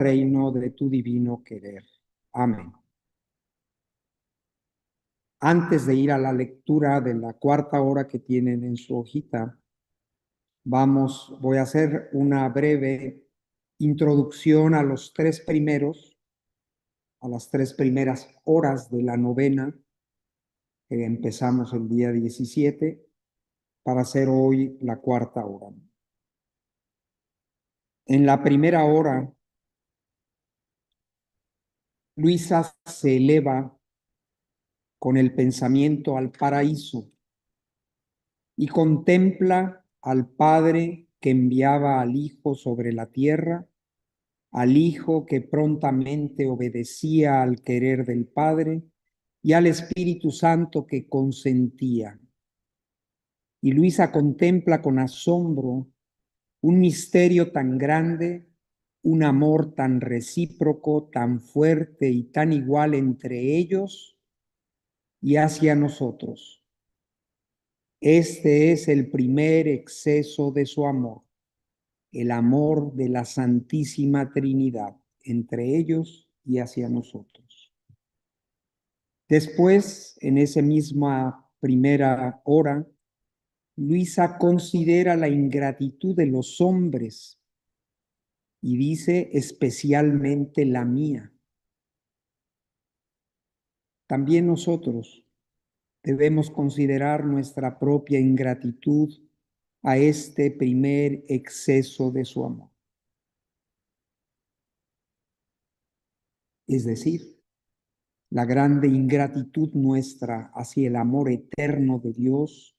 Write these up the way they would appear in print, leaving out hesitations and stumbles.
reino de tu divino querer. Amén. Antes de ir a la lectura de la cuarta hora que tienen en su hojita, voy a hacer una breve introducción a las tres primeras horas de la novena que empezamos el día 17 para hacer hoy la cuarta hora. En la primera hora, Luisa se eleva con el pensamiento al paraíso y contempla al Padre que enviaba al Hijo sobre la tierra, al Hijo que prontamente obedecía al querer del Padre y al Espíritu Santo que consentía. Y Luisa contempla con asombro un misterio tan grande, un amor tan recíproco, tan fuerte y tan igual entre ellos y hacia nosotros. Este es el primer exceso de su amor, el amor de la Santísima Trinidad entre ellos y hacia nosotros. Después, en esa misma primera hora, Luisa considera la ingratitud de los hombres y dice especialmente la mía. También nosotros debemos considerar nuestra propia ingratitud a este primer exceso de su amor. Es decir, la grande ingratitud nuestra hacia el amor eterno de Dios,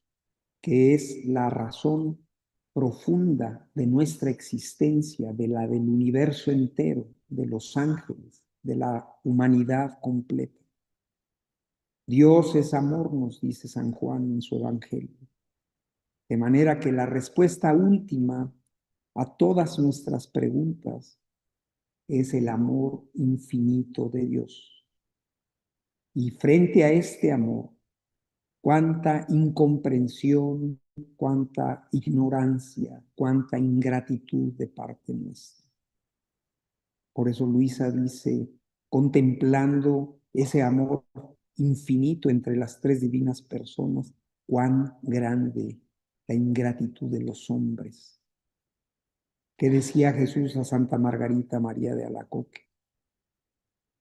que es la razón profunda de nuestra existencia, de la del universo entero, de los ángeles, de la humanidad completa. Dios es amor, nos dice San Juan en su Evangelio. De manera que la respuesta última a todas nuestras preguntas es el amor infinito de Dios. Y frente a este amor, cuánta incomprensión, cuánta ignorancia, cuánta ingratitud de parte nuestra. Por eso Luisa dice, contemplando ese amor infinito entre las tres divinas personas, cuán grande la ingratitud de los hombres. ¿Qué decía Jesús a Santa Margarita María de Alacoque?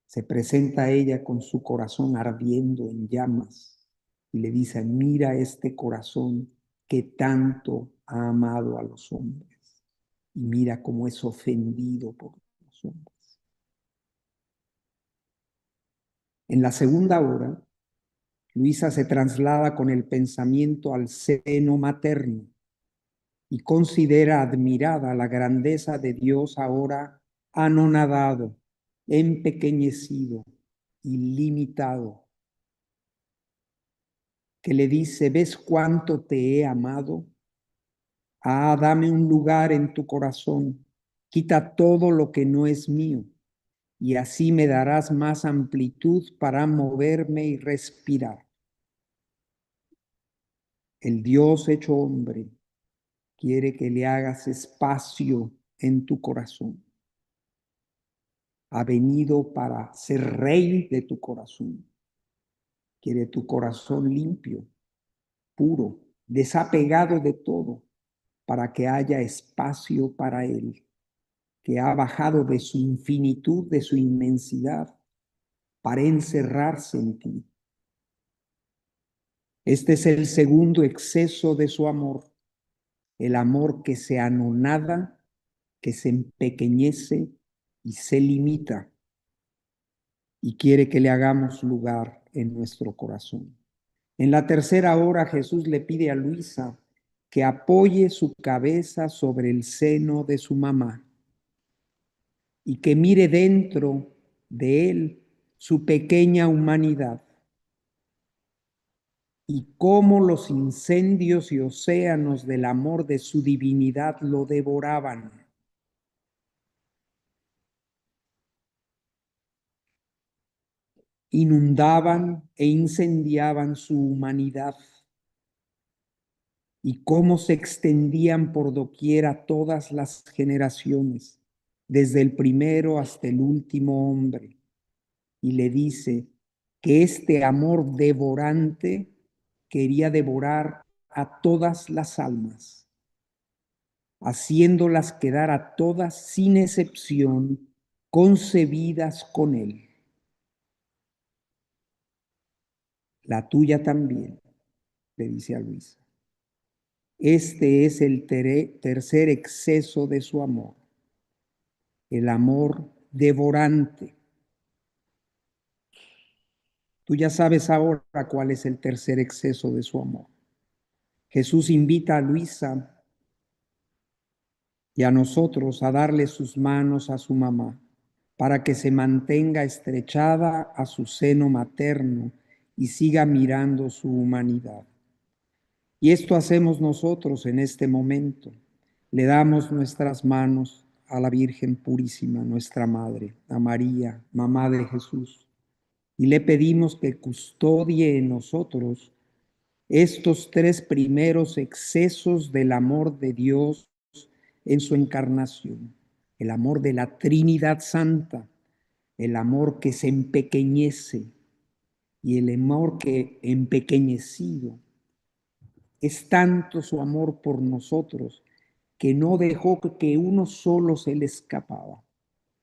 Se presenta a ella con su corazón ardiendo en llamas y le dice, mira este corazón que tanto ha amado a los hombres y mira cómo es ofendido por los hombres. En la segunda hora, Luisa se traslada con el pensamiento al seno materno y considera admirada la grandeza de Dios ahora anonadado, empequeñecido y limitado, que le dice, ¿ves cuánto te he amado? Ah, dame un lugar en tu corazón, quita todo lo que no es mío, y así me darás más amplitud para moverme y respirar. El Dios hecho hombre quiere que le hagas espacio en tu corazón. Ha venido para ser rey de tu corazón. Quiere tu corazón limpio, puro, desapegado de todo, para que haya espacio para Él, que ha bajado de su infinitud, de su inmensidad, para encerrarse en ti. Este es el segundo exceso de su amor, el amor que se anonada, que se empequeñece y se limita, y quiere que le hagamos lugar en nuestro corazón. En la tercera hora Jesús le pide a Luisa que apoye su cabeza sobre el seno de su mamá y que mire dentro de él su pequeña humanidad y cómo los incendios y océanos del amor de su divinidad lo devoraban. Inundaban e incendiaban su humanidad y cómo se extendían por doquier a todas las generaciones, desde el primero hasta el último hombre, y le dice que este amor devorante quería devorar a todas las almas, haciéndolas quedar a todas sin excepción concebidas con él. La tuya también, le dice a Luisa. Este es el tercer exceso de su amor, el amor devorante. Tú ya sabes ahora cuál es el tercer exceso de su amor. Jesús invita a Luisa y a nosotros a darle sus manos a su mamá para que se mantenga estrechada a su seno materno y siga mirando su humanidad. Y esto hacemos nosotros en este momento. Le damos nuestras manos a la Virgen Purísima, nuestra Madre, a María, mamá de Jesús, y le pedimos que custodie en nosotros estos tres primeros excesos del amor de Dios en su encarnación: el amor de la Trinidad Santa, el amor que se empequeñece y el amor que empequeñecido es tanto su amor por nosotros que no dejó que uno solo se le escapaba,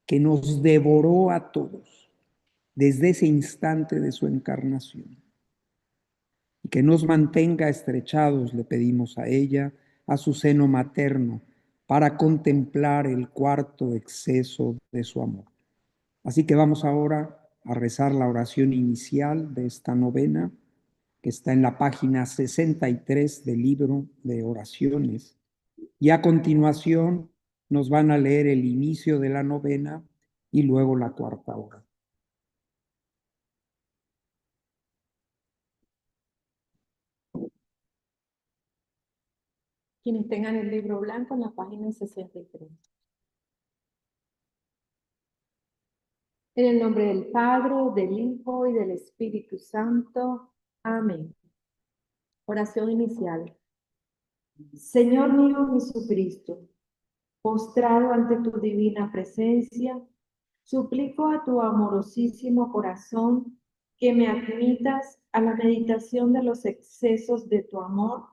que nos devoró a todos desde ese instante de su encarnación. Y que nos mantenga estrechados, le pedimos a ella, a su seno materno, para contemplar el cuarto exceso de su amor. Así que vamos ahora a rezar la oración inicial de esta novena, que está en la página 63 del libro de oraciones. Y a continuación nos van a leer el inicio de la novena y luego la cuarta hora. Quienes tengan el libro blanco en la página 63. En el nombre del Padre, del Hijo y del Espíritu Santo. Amén. Oración inicial. Señor mío Jesucristo, postrado ante tu divina presencia, suplico a tu amorosísimo corazón que me admitas a la meditación de los excesos de tu amor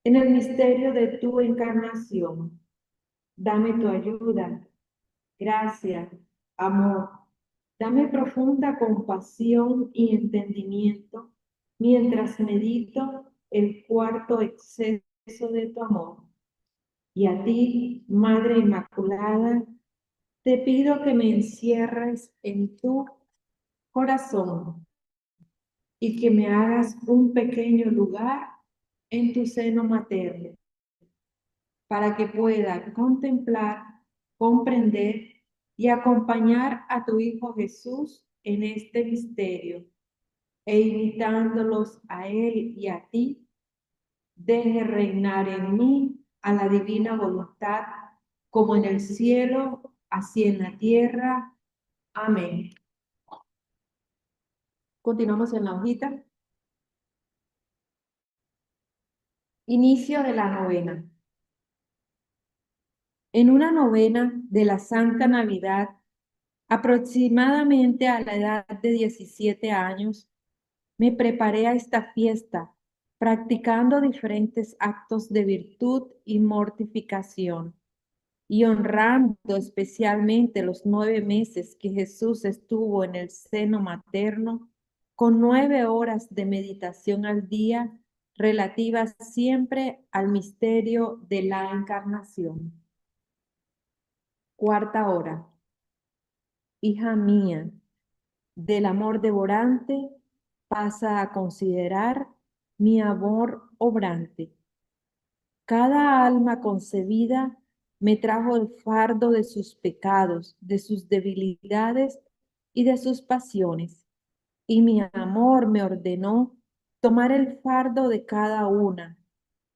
en el misterio de tu encarnación. Dame tu ayuda, gracia, amor. Dame profunda compasión y entendimiento mientras medito el cuarto exceso de tu amor. Y a ti, Madre Inmaculada, te pido que me encierres en tu corazón y que me hagas un pequeño lugar en tu seno materno, para que pueda contemplar, comprender y acompañar a tu Hijo Jesús en este misterio, e imitándolos a Él y a ti, deje reinar en mí a la divina voluntad, como en el cielo, así en la tierra. Amén. Continuamos en la hojita. Inicio de la novena. En una novena de la Santa Navidad, aproximadamente a la edad de 17 años, me preparé a esta fiesta, practicando diferentes actos de virtud y mortificación, y honrando especialmente los 9 meses que Jesús estuvo en el seno materno, con 9 horas de meditación al día, relativas siempre al misterio de la encarnación. Cuarta hora. Hija mía, del amor devorante pasa a considerar mi amor obrante. Cada alma concebida me trajo el fardo de sus pecados, de sus debilidades y de sus pasiones, y mi amor me ordenó tomar el fardo de cada una,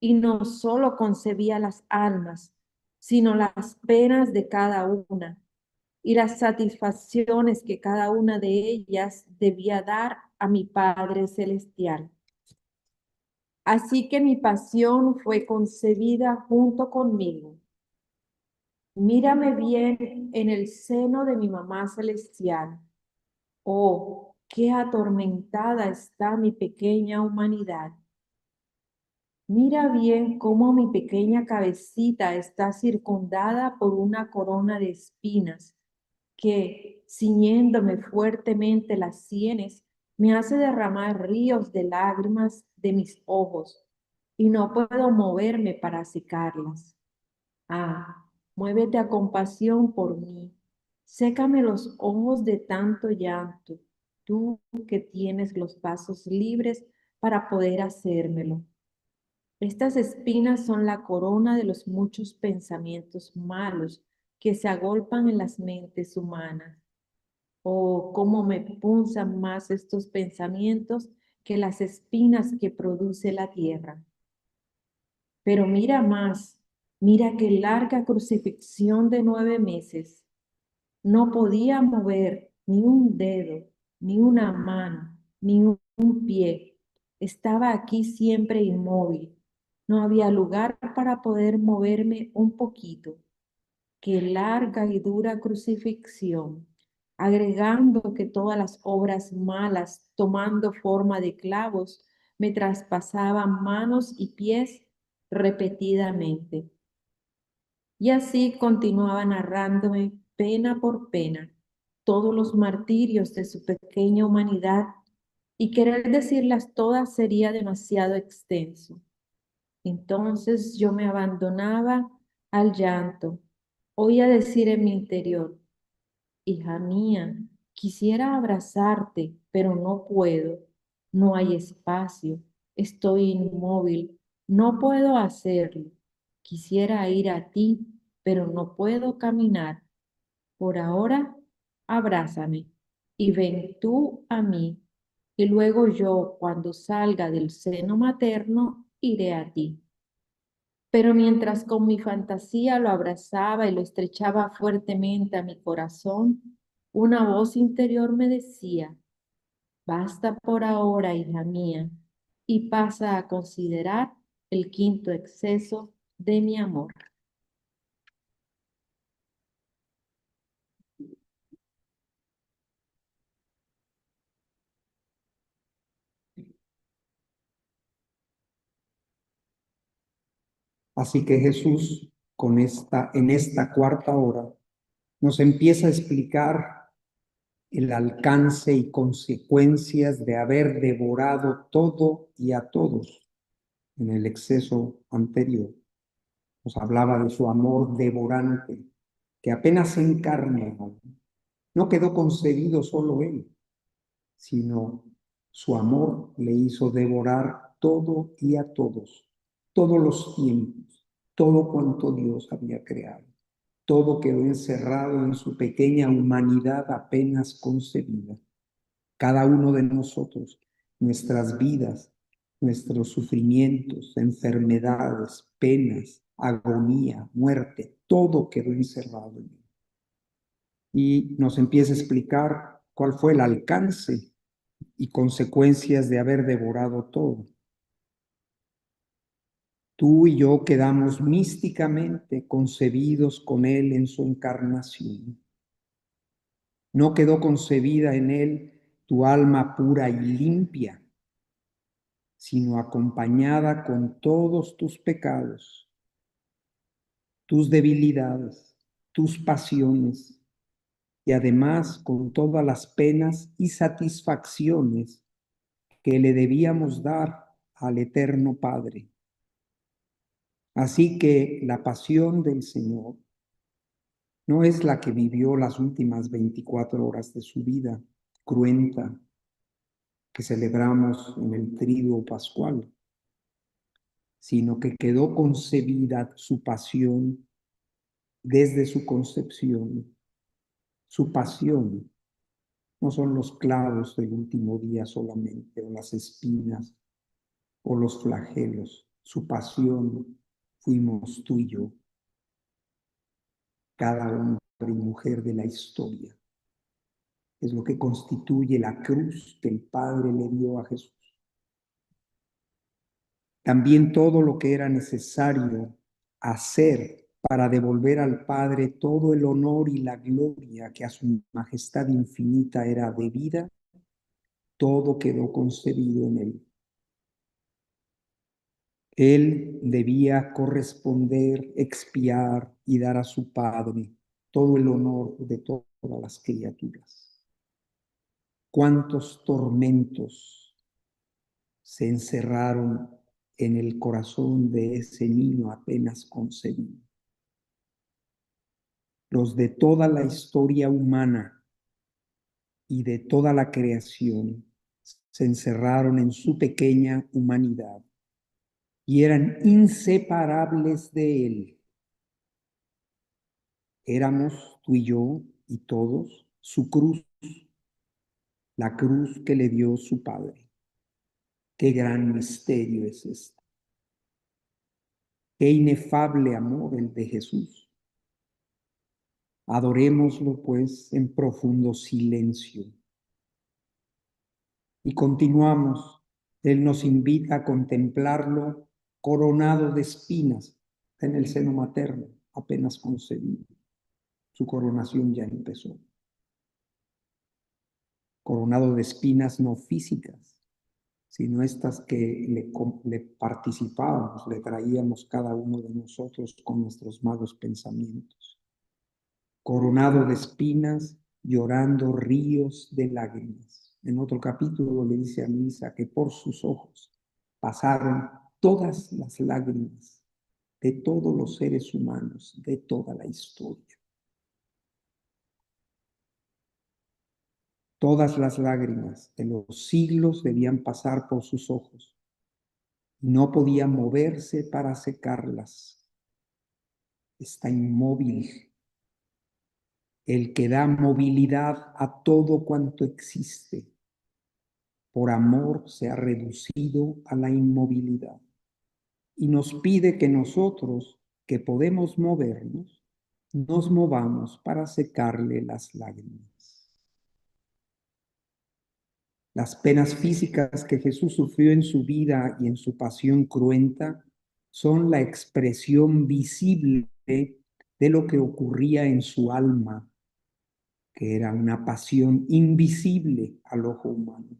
y no solo concebía las almas, sino las penas de cada una y las satisfacciones que cada una de ellas debía dar a mi Padre Celestial. Así que mi pasión fue concebida junto conmigo. Mírame bien en el seno de mi mamá celestial. Oh, qué atormentada está mi pequeña humanidad. Mira bien cómo mi pequeña cabecita está circundada por una corona de espinas que, ciñéndome fuertemente las sienes, me hace derramar ríos de lágrimas de mis ojos y no puedo moverme para secarlas. Ah, muévete a compasión por mí. Sécame los ojos de tanto llanto, tú que tienes los pasos libres para poder hacérmelo. Estas espinas son la corona de los muchos pensamientos malos que se agolpan en las mentes humanas. Oh, cómo me punzan más estos pensamientos que las espinas que produce la tierra. Pero mira más, mira qué larga crucifixión de 9 meses. No podía mover ni un dedo, ni una mano, ni un pie. Estaba aquí siempre inmóvil. No había lugar para poder moverme un poquito. Qué larga y dura crucifixión, agregando que todas las obras malas, tomando forma de clavos, me traspasaban manos y pies repetidamente. Y así continuaba narrándome pena por pena todos los martirios de su pequeña humanidad, y querer decirlas todas sería demasiado extenso. Entonces yo me abandonaba al llanto. Oía decir en mi interior: hija mía, quisiera abrazarte, pero no puedo. No hay espacio. Estoy inmóvil. No puedo hacerlo. Quisiera ir a ti, pero no puedo caminar. Por ahora, abrázame y ven tú a mí. Y luego yo, cuando salga del seno materno, iré a ti. Pero mientras con mi fantasía lo abrazaba y lo estrechaba fuertemente a mi corazón, una voz interior me decía: basta por ahora, hija mía, y pasa a considerar el quinto exceso de mi amor. Así que Jesús, en esta cuarta hora, nos empieza a explicar el alcance y consecuencias de haber devorado todo y a todos en el exceso anterior. Nos hablaba de su amor devorante, que apenas se encarnó. No quedó concebido solo él, sino su amor le hizo devorar todo y a todos los tiempos, todo cuanto Dios había creado. Todo quedó encerrado en su pequeña humanidad apenas concebida. Cada uno de nosotros, nuestras vidas, nuestros sufrimientos, enfermedades, penas, agonía, muerte, todo quedó encerrado en él. Y nos empieza a explicar cuál fue el alcance y consecuencias de haber devorado todo. Tú y yo quedamos místicamente concebidos con él en su encarnación. No quedó concebida en él tu alma pura y limpia, sino acompañada con todos tus pecados, tus debilidades, tus pasiones, y además con todas las penas y satisfacciones que le debíamos dar al Eterno Padre. Así que la pasión del Señor no es la que vivió las últimas 24 horas de su vida cruenta que celebramos en el Triduo Pascual, sino que quedó concebida su pasión desde su concepción. Su pasión no son los clavos del último día solamente, o las espinas, o los flagelos. Su pasión fuimos tú y yo, cada hombre y mujer de la historia. Es lo que constituye la cruz que el Padre le dio a Jesús. También todo lo que era necesario hacer para devolver al Padre todo el honor y la gloria que a su majestad infinita era debida, todo quedó concebido en él. Él debía corresponder, expiar y dar a su Padre todo el honor de todas las criaturas. Cuántos tormentos se encerraron en el corazón de ese niño apenas concebido. Los de toda la historia humana y de toda la creación se encerraron en su pequeña humanidad y eran inseparables de él. Éramos tú y yo y todos su cruz, la cruz que le dio su Padre. Qué gran misterio es este. Qué inefable amor el de Jesús. Adorémoslo, pues, en profundo silencio. Y continuamos. Él nos invita a contemplarlo coronado de espinas en el seno materno, apenas concebido. Su coronación ya empezó. Coronado de espinas no físicas, sino estas que le participábamos, le traíamos cada uno de nosotros con nuestros malos pensamientos. Coronado de espinas, llorando ríos de lágrimas. En otro capítulo le dice a Luisa que por sus ojos pasaron todas las lágrimas de todos los seres humanos, de toda la historia. Todas las lágrimas de los siglos debían pasar por sus ojos. No podía moverse para secarlas. Está inmóvil. El que da movilidad a todo cuanto existe, por amor se ha reducido a la inmovilidad. Y nos pide que nosotros, que podemos movernos, nos movamos para secarle las lágrimas. Las penas físicas que Jesús sufrió en su vida y en su pasión cruenta son la expresión visible de lo que ocurría en su alma, que era una pasión invisible al ojo humano.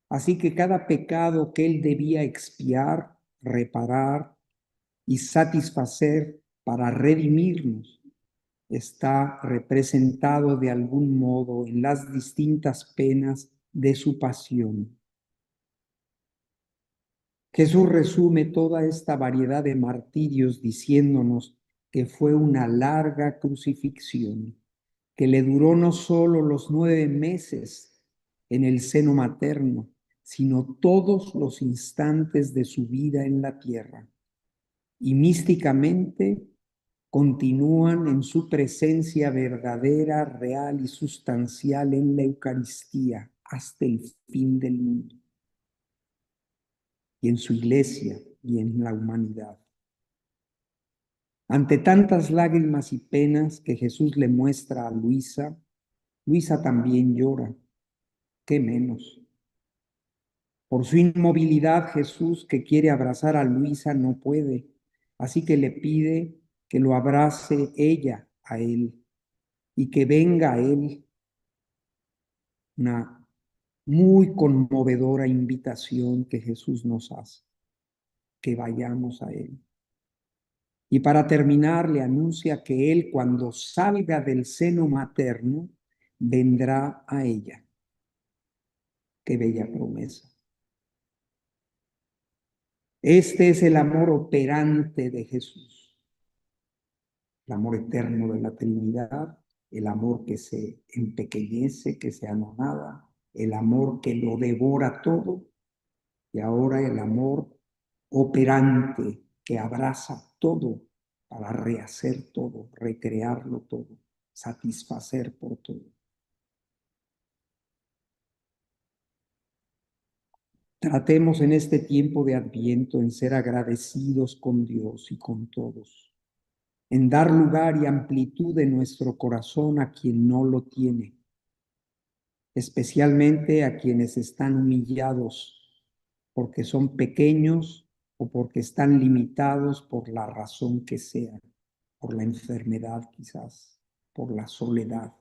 Así que cada pecado que él debía expiar, reparar y satisfacer para redimirnos está representado de algún modo en las distintas penas de su pasión. Jesús resume toda esta variedad de martirios diciéndonos que fue una larga crucifixión, que le duró no solo los 9 meses en el seno materno, sino todos los instantes de su vida en la tierra. Y místicamente continúan en su presencia verdadera, real y sustancial en la Eucaristía hasta el fin del mundo, y en su iglesia y en la humanidad. Ante tantas lágrimas y penas que Jesús le muestra a Luisa, Luisa también llora. ¿Qué menos? Por su inmovilidad, Jesús, que quiere abrazar a Luisa, no puede. Así que le pide que lo abrace ella a él y que venga a él. Una muy conmovedora invitación que Jesús nos hace, que vayamos a él. Y para terminar, le anuncia que él, cuando salga del seno materno, vendrá a ella. Qué bella promesa. Este es el amor operante de Jesús, el amor eterno de la Trinidad, el amor que se empequeñece, que se anonada, el amor que lo devora todo, y ahora el amor operante que abraza todo para rehacer todo, recrearlo todo, satisfacer por todo. Tratemos en este tiempo de Adviento en ser agradecidos con Dios y con todos, en dar lugar y amplitud de nuestro corazón a quien no lo tiene, especialmente a quienes están humillados porque son pequeños o porque están limitados por la razón que sea, por la enfermedad quizás, por la soledad.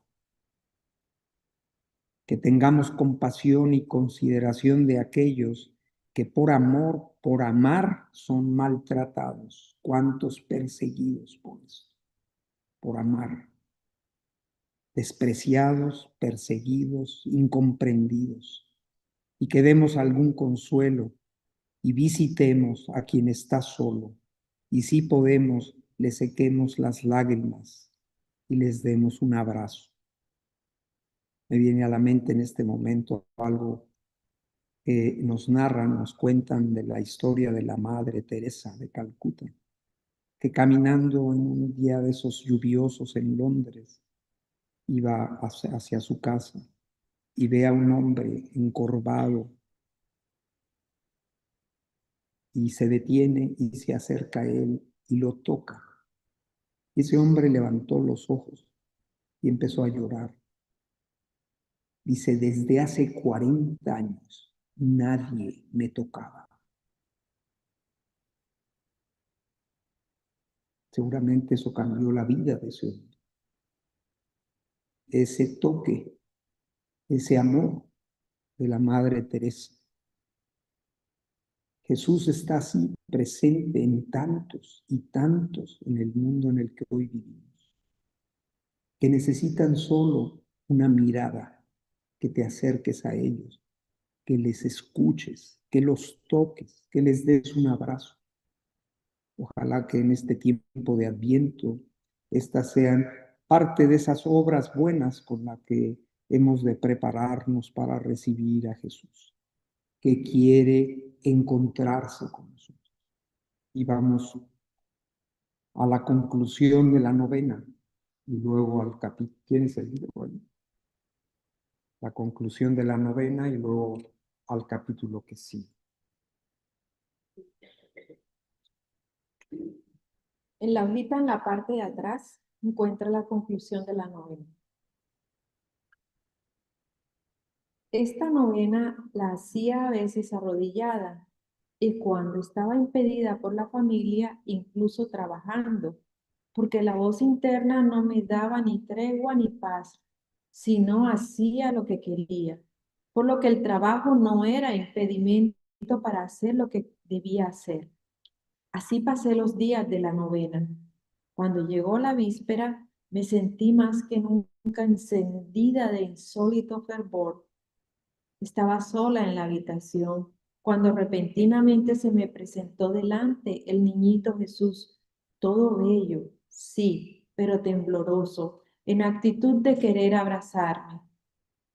Que tengamos compasión y consideración de aquellos que por amor, por amar, son maltratados. ¿Cuántos perseguidos por eso? Por amar. Despreciados, perseguidos, incomprendidos. Y que demos algún consuelo y visitemos a quien está solo. Y si podemos, le sequemos las lágrimas y les demos un abrazo. Me viene a la mente en este momento algo que nos narran, nos cuentan de la historia de la Madre Teresa de Calcuta, que caminando en un día de esos lluviosos en Londres, iba hacia su casa y ve a un hombre encorvado y se detiene y se acerca a él y lo toca. Y ese hombre levantó los ojos y empezó a llorar. Dice, desde hace 40 años nadie me tocaba. Seguramente eso cambió la vida de ese hombre. Ese toque, ese amor de la Madre Teresa. Jesús está así presente en tantos y tantos en el mundo en el que hoy vivimos, que necesitan solo una mirada, que te acerques a ellos, que les escuches, que los toques, que les des un abrazo. Ojalá que en este tiempo de Adviento estas sean parte de esas obras buenas con las que hemos de prepararnos para recibir a Jesús, que quiere encontrarse con nosotros. Y vamos a la conclusión de la novena y luego al capítulo. ¿Tienes el libro? Bueno, la conclusión de la novena y luego al capítulo que sigue. En la hojita, en la parte de atrás, encuentra la conclusión de la novena. Esta novena la hacía a veces arrodillada y cuando estaba impedida por la familia, incluso trabajando, porque la voz interna no me daba ni tregua ni paz, sino hacía lo que quería, por lo que el trabajo no era impedimento para hacer lo que debía hacer. Así pasé los días de la novena. Cuando llegó la víspera, me sentí más que nunca encendida de insólito fervor. Estaba sola en la habitación cuando repentinamente se me presentó delante el niñito Jesús, todo bello, sí, pero tembloroso, en actitud de querer abrazarme.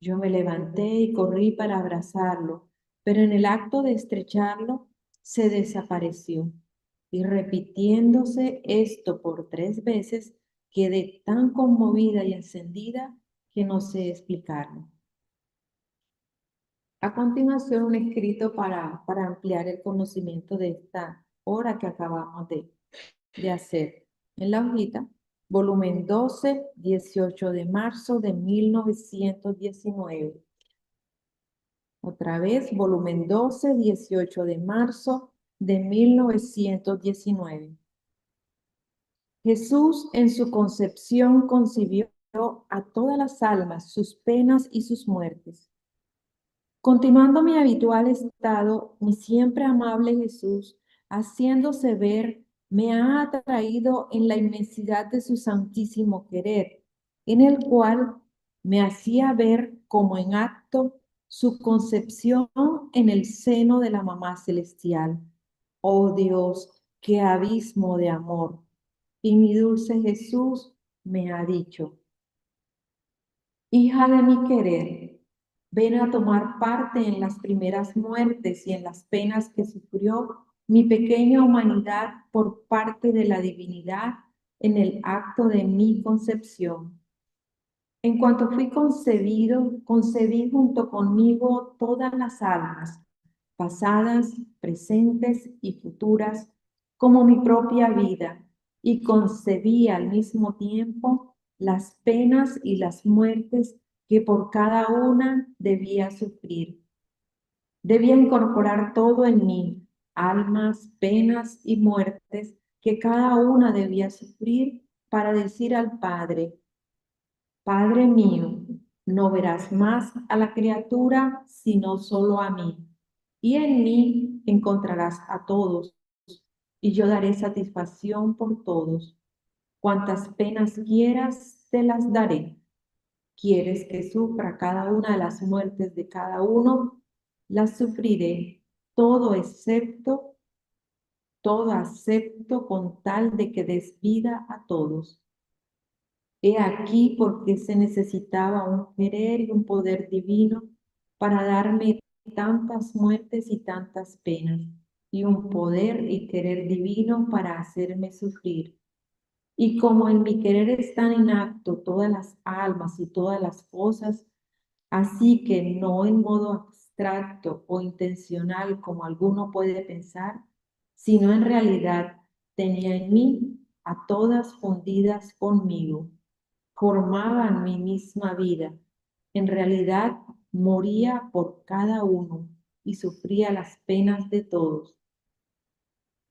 Yo me levanté y corrí para abrazarlo, pero en el acto de estrecharlo se desapareció. Y repitiéndose esto por 3 veces, quedé tan conmovida y encendida que no sé explicarlo. A continuación, un escrito para ampliar el conocimiento de esta hora que acabamos de hacer. En la hojita, volumen 12, 18 de marzo de 1919. Otra vez, volumen 12, 18 de marzo de 1919. Jesús en su concepción concibió a todas las almas, sus penas y sus muertes. Continuando mi habitual estado, mi siempre amable Jesús, haciéndose ver, me ha atraído en la inmensidad de su santísimo querer, en el cual me hacía ver como en acto su concepción en el seno de la mamá celestial. Oh Dios, qué abismo de amor. Y mi dulce Jesús me ha dicho: hija de mi querer, ven a tomar parte en las primeras muertes y en las penas que sufrió mi pequeña humanidad por parte de la divinidad en el acto de mi concepción. En cuanto fui concebido, concebí junto conmigo todas las almas, pasadas, presentes y futuras, como mi propia vida, y concebí al mismo tiempo las penas y las muertes que por cada una debía sufrir. Debía incorporar todo en mí, almas, penas y muertes que cada una debía sufrir para decir al Padre: Padre mío, no verás más a la criatura, sino solo a mí, y en mí encontrarás a todos, y yo daré satisfacción por todos. Cuantas penas quieras, te las daré. ¿Quieres que sufra cada una de las muertes de cada uno? Las sufriré, todo excepto, todo acepto con tal de que des vida a todos. He aquí por qué se necesitaba un querer y un poder divino para darme tantas muertes y tantas penas, y un poder y querer divino para hacerme sufrir. Y como en mi querer están en acto todas las almas y todas las cosas, así que no en modo abstracto o intencional como alguno puede pensar, sino en realidad tenía en mí a todas fundidas conmigo, formaban mi misma vida. En realidad moría por cada uno y sufría las penas de todos.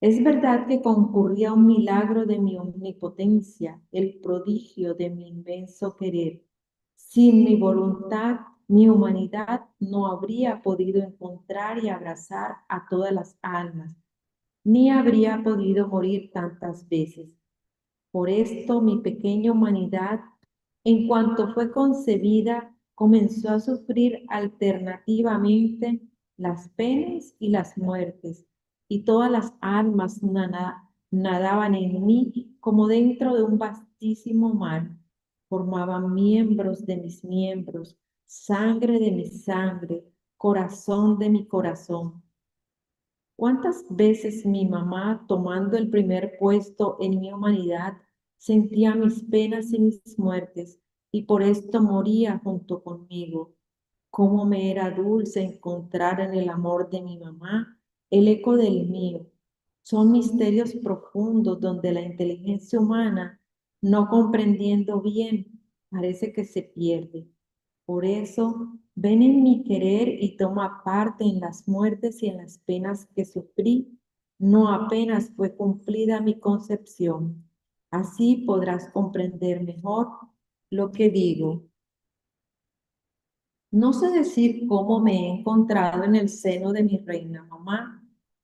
Es verdad que concurría un milagro de mi omnipotencia, el prodigio de mi inmenso querer. Sin mi voluntad, mi humanidad no habría podido encontrar y abrazar a todas las almas, ni habría podido morir tantas veces. Por esto mi pequeña humanidad, en cuanto fue concebida, comenzó a sufrir alternativamente las penas y las muertes, y todas las almas nadaban en mí como dentro de un vastísimo mar. Formaban miembros de mis miembros, sangre de mi sangre, corazón de mi corazón. ¿Cuántas veces mi mamá, tomando el primer puesto en mi humanidad, sentía mis penas y mis muertes y por esto moría junto conmigo? Cómo me era dulce encontrar en el amor de mi mamá el eco del mío. Son misterios profundos donde la inteligencia humana, no comprendiendo bien, parece que se pierde. Por eso, ven en mi querer y toma parte en las muertes y en las penas que sufrí, no apenas fue cumplida mi concepción. Así podrás comprender mejor lo que digo. No sé decir cómo me he encontrado en el seno de mi reina mamá,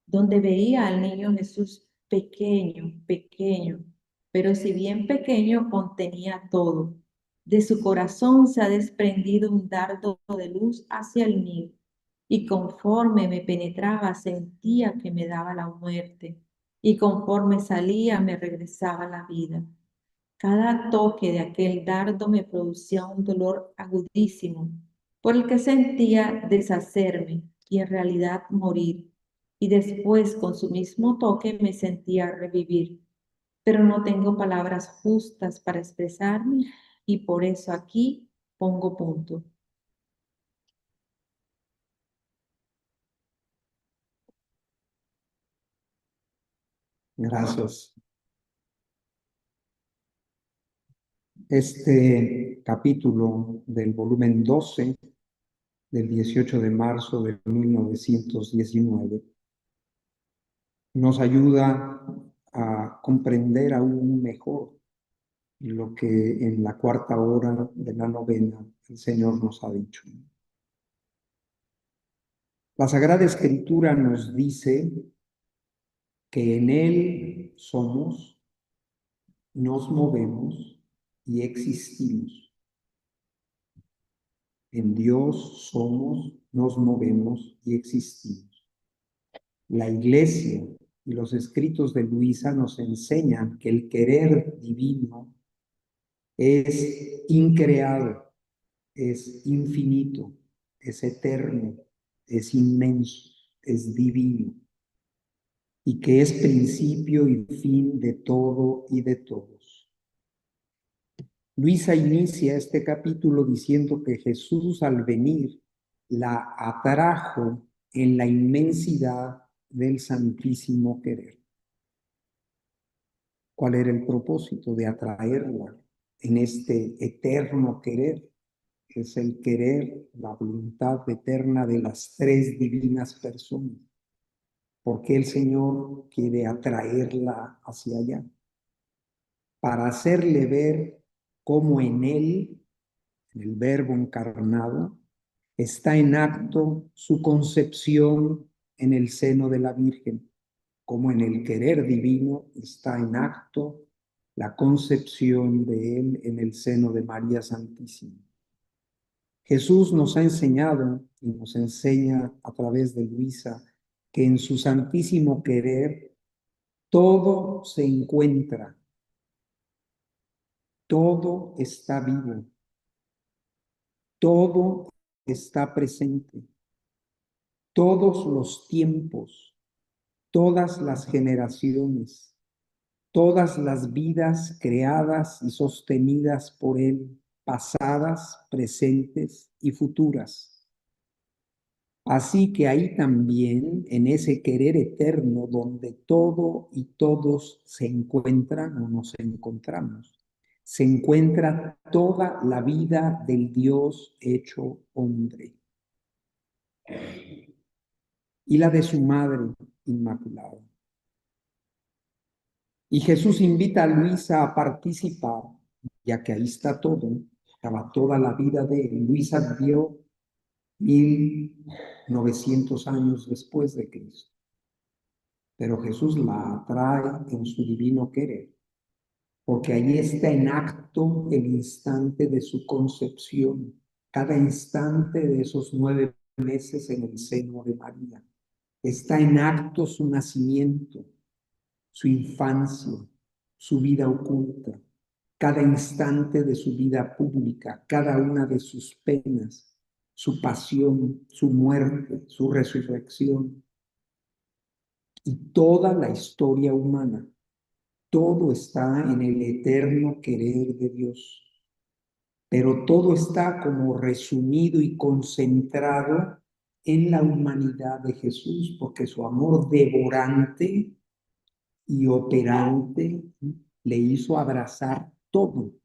donde veía al niño Jesús pequeño, pequeño, pero si bien pequeño contenía todo. De su corazón se ha desprendido un dardo de luz hacia el mío, y conforme me penetraba sentía que me daba la muerte, y conforme salía me regresaba la vida. Cada toque de aquel dardo me producía un dolor agudísimo, por el que sentía deshacerme y en realidad morir, y después con su mismo toque me sentía revivir. Pero no tengo palabras justas para expresarme y por eso aquí pongo punto. Gracias. Este capítulo del volumen 12 del 18 de marzo de 1919 nos ayuda a comprender aún mejor lo que en la cuarta hora de la novena el Señor nos ha dicho. La Sagrada Escritura nos dice que en Él somos, nos movemos y existimos. En Dios somos, nos movemos y existimos. La Iglesia y los escritos de Luisa nos enseñan que el querer divino es increado, es infinito, es eterno, es inmenso, es divino, y que es principio y fin de todo y de todos. Luisa inicia este capítulo diciendo que Jesús al venir la atrajo en la inmensidad del santísimo querer. ¿Cuál era el propósito de atraerla en este eterno querer? Es el querer, la voluntad eterna de las tres divinas personas. porque el Señor quiere atraerla hacia allá, para hacerle ver cómo en Él, en el Verbo encarnado, está en acto su concepción en el seno de la Virgen, como en el querer divino está en acto la concepción de Él en el seno de María Santísima. Jesús nos ha enseñado y nos enseña a través de Luisa que en su santísimo querer todo se encuentra, todo está vivo, todo está presente, todos los tiempos, todas las generaciones, todas las vidas creadas y sostenidas por Él, pasadas, presentes y futuras. Así que ahí también, en ese querer eterno donde todo y todos se encuentran o nos encontramos, se encuentra toda la vida del Dios hecho hombre y la de su madre inmaculada. Y Jesús invita a Luisa a participar, ya que ahí está todo, estaba toda la vida de él. Luisa vivió 1900 años después de Cristo, pero Jesús la atrae en su divino querer, porque ahí está en acto el instante de su concepción, cada instante de esos 9 meses en el seno de María. Está en acto su nacimiento, su infancia, su vida oculta, cada instante de su vida pública, cada una de sus penas, su pasión, su muerte, su resurrección y toda la historia humana. Todo está en el eterno querer de Dios, pero todo está como resumido y concentrado en la humanidad de Jesús, porque su amor devorante y operante le hizo abrazar todo.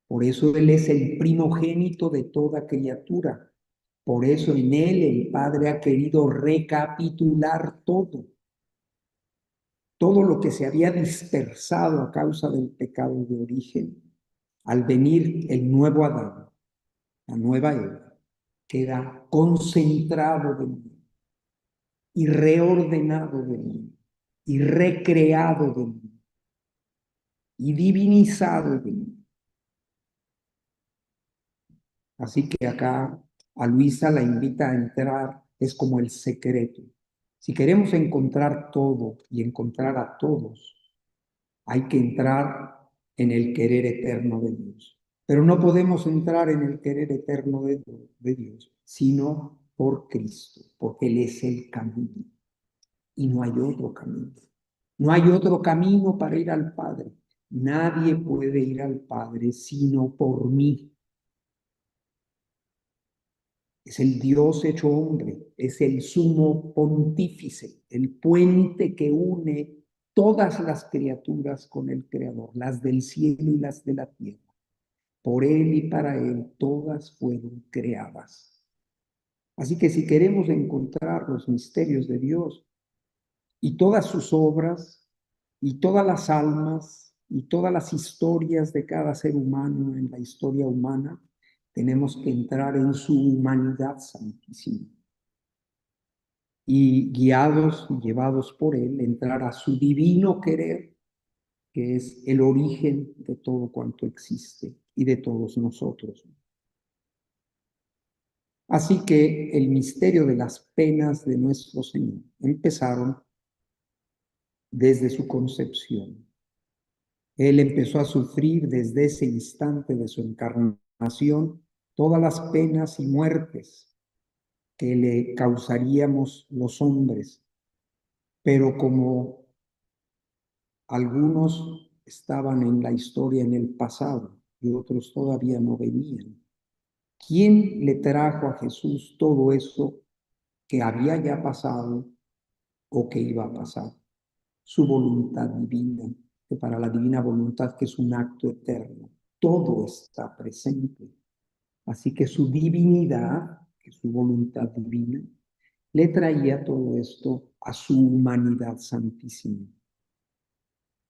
Por eso Él es el primogénito de toda criatura. Por eso en Él el Padre ha querido recapitular todo. Todo lo que se había dispersado a causa del pecado de origen, al venir el nuevo Adán, la nueva Eva, queda concentrado de mí y reordenado de mí y recreado de mí y divinizado de mí. Así que acá a Luisa la invita a entrar, es como el secreto. Si queremos encontrar todo y encontrar a todos, hay que entrar en el querer eterno de Dios. Pero no podemos entrar en el querer eterno de Dios, sino por Cristo, porque Él es el camino y no hay otro camino. No hay otro camino para ir al Padre. Nadie puede ir al Padre sino por mí. Es el Dios hecho hombre, es el sumo pontífice, el puente que une todas las criaturas con el Creador, las del cielo y las de la tierra. Por Él y para Él todas fueron creadas. Así que si queremos encontrar los misterios de Dios y todas sus obras y todas las almas y todas las historias de cada ser humano en la historia humana, tenemos que entrar en su humanidad santísima y guiados y llevados por Él, entrar a su divino querer, que es el origen de todo cuanto existe y de todos nosotros. Así que el misterio de las penas de nuestro Señor empezaron desde su concepción. Él empezó a sufrir desde ese instante de su encarnación todas las penas y muertes que le causaríamos los hombres, pero como algunos estaban en la historia en el pasado y otros todavía no venían, ¿quién le trajo a Jesús todo eso que había ya pasado o que iba a pasar? Su voluntad divina, que para la divina voluntad, que es un acto eterno, todo está presente. Así que su divinidad, que es su voluntad divina, le traía todo esto a su humanidad santísima.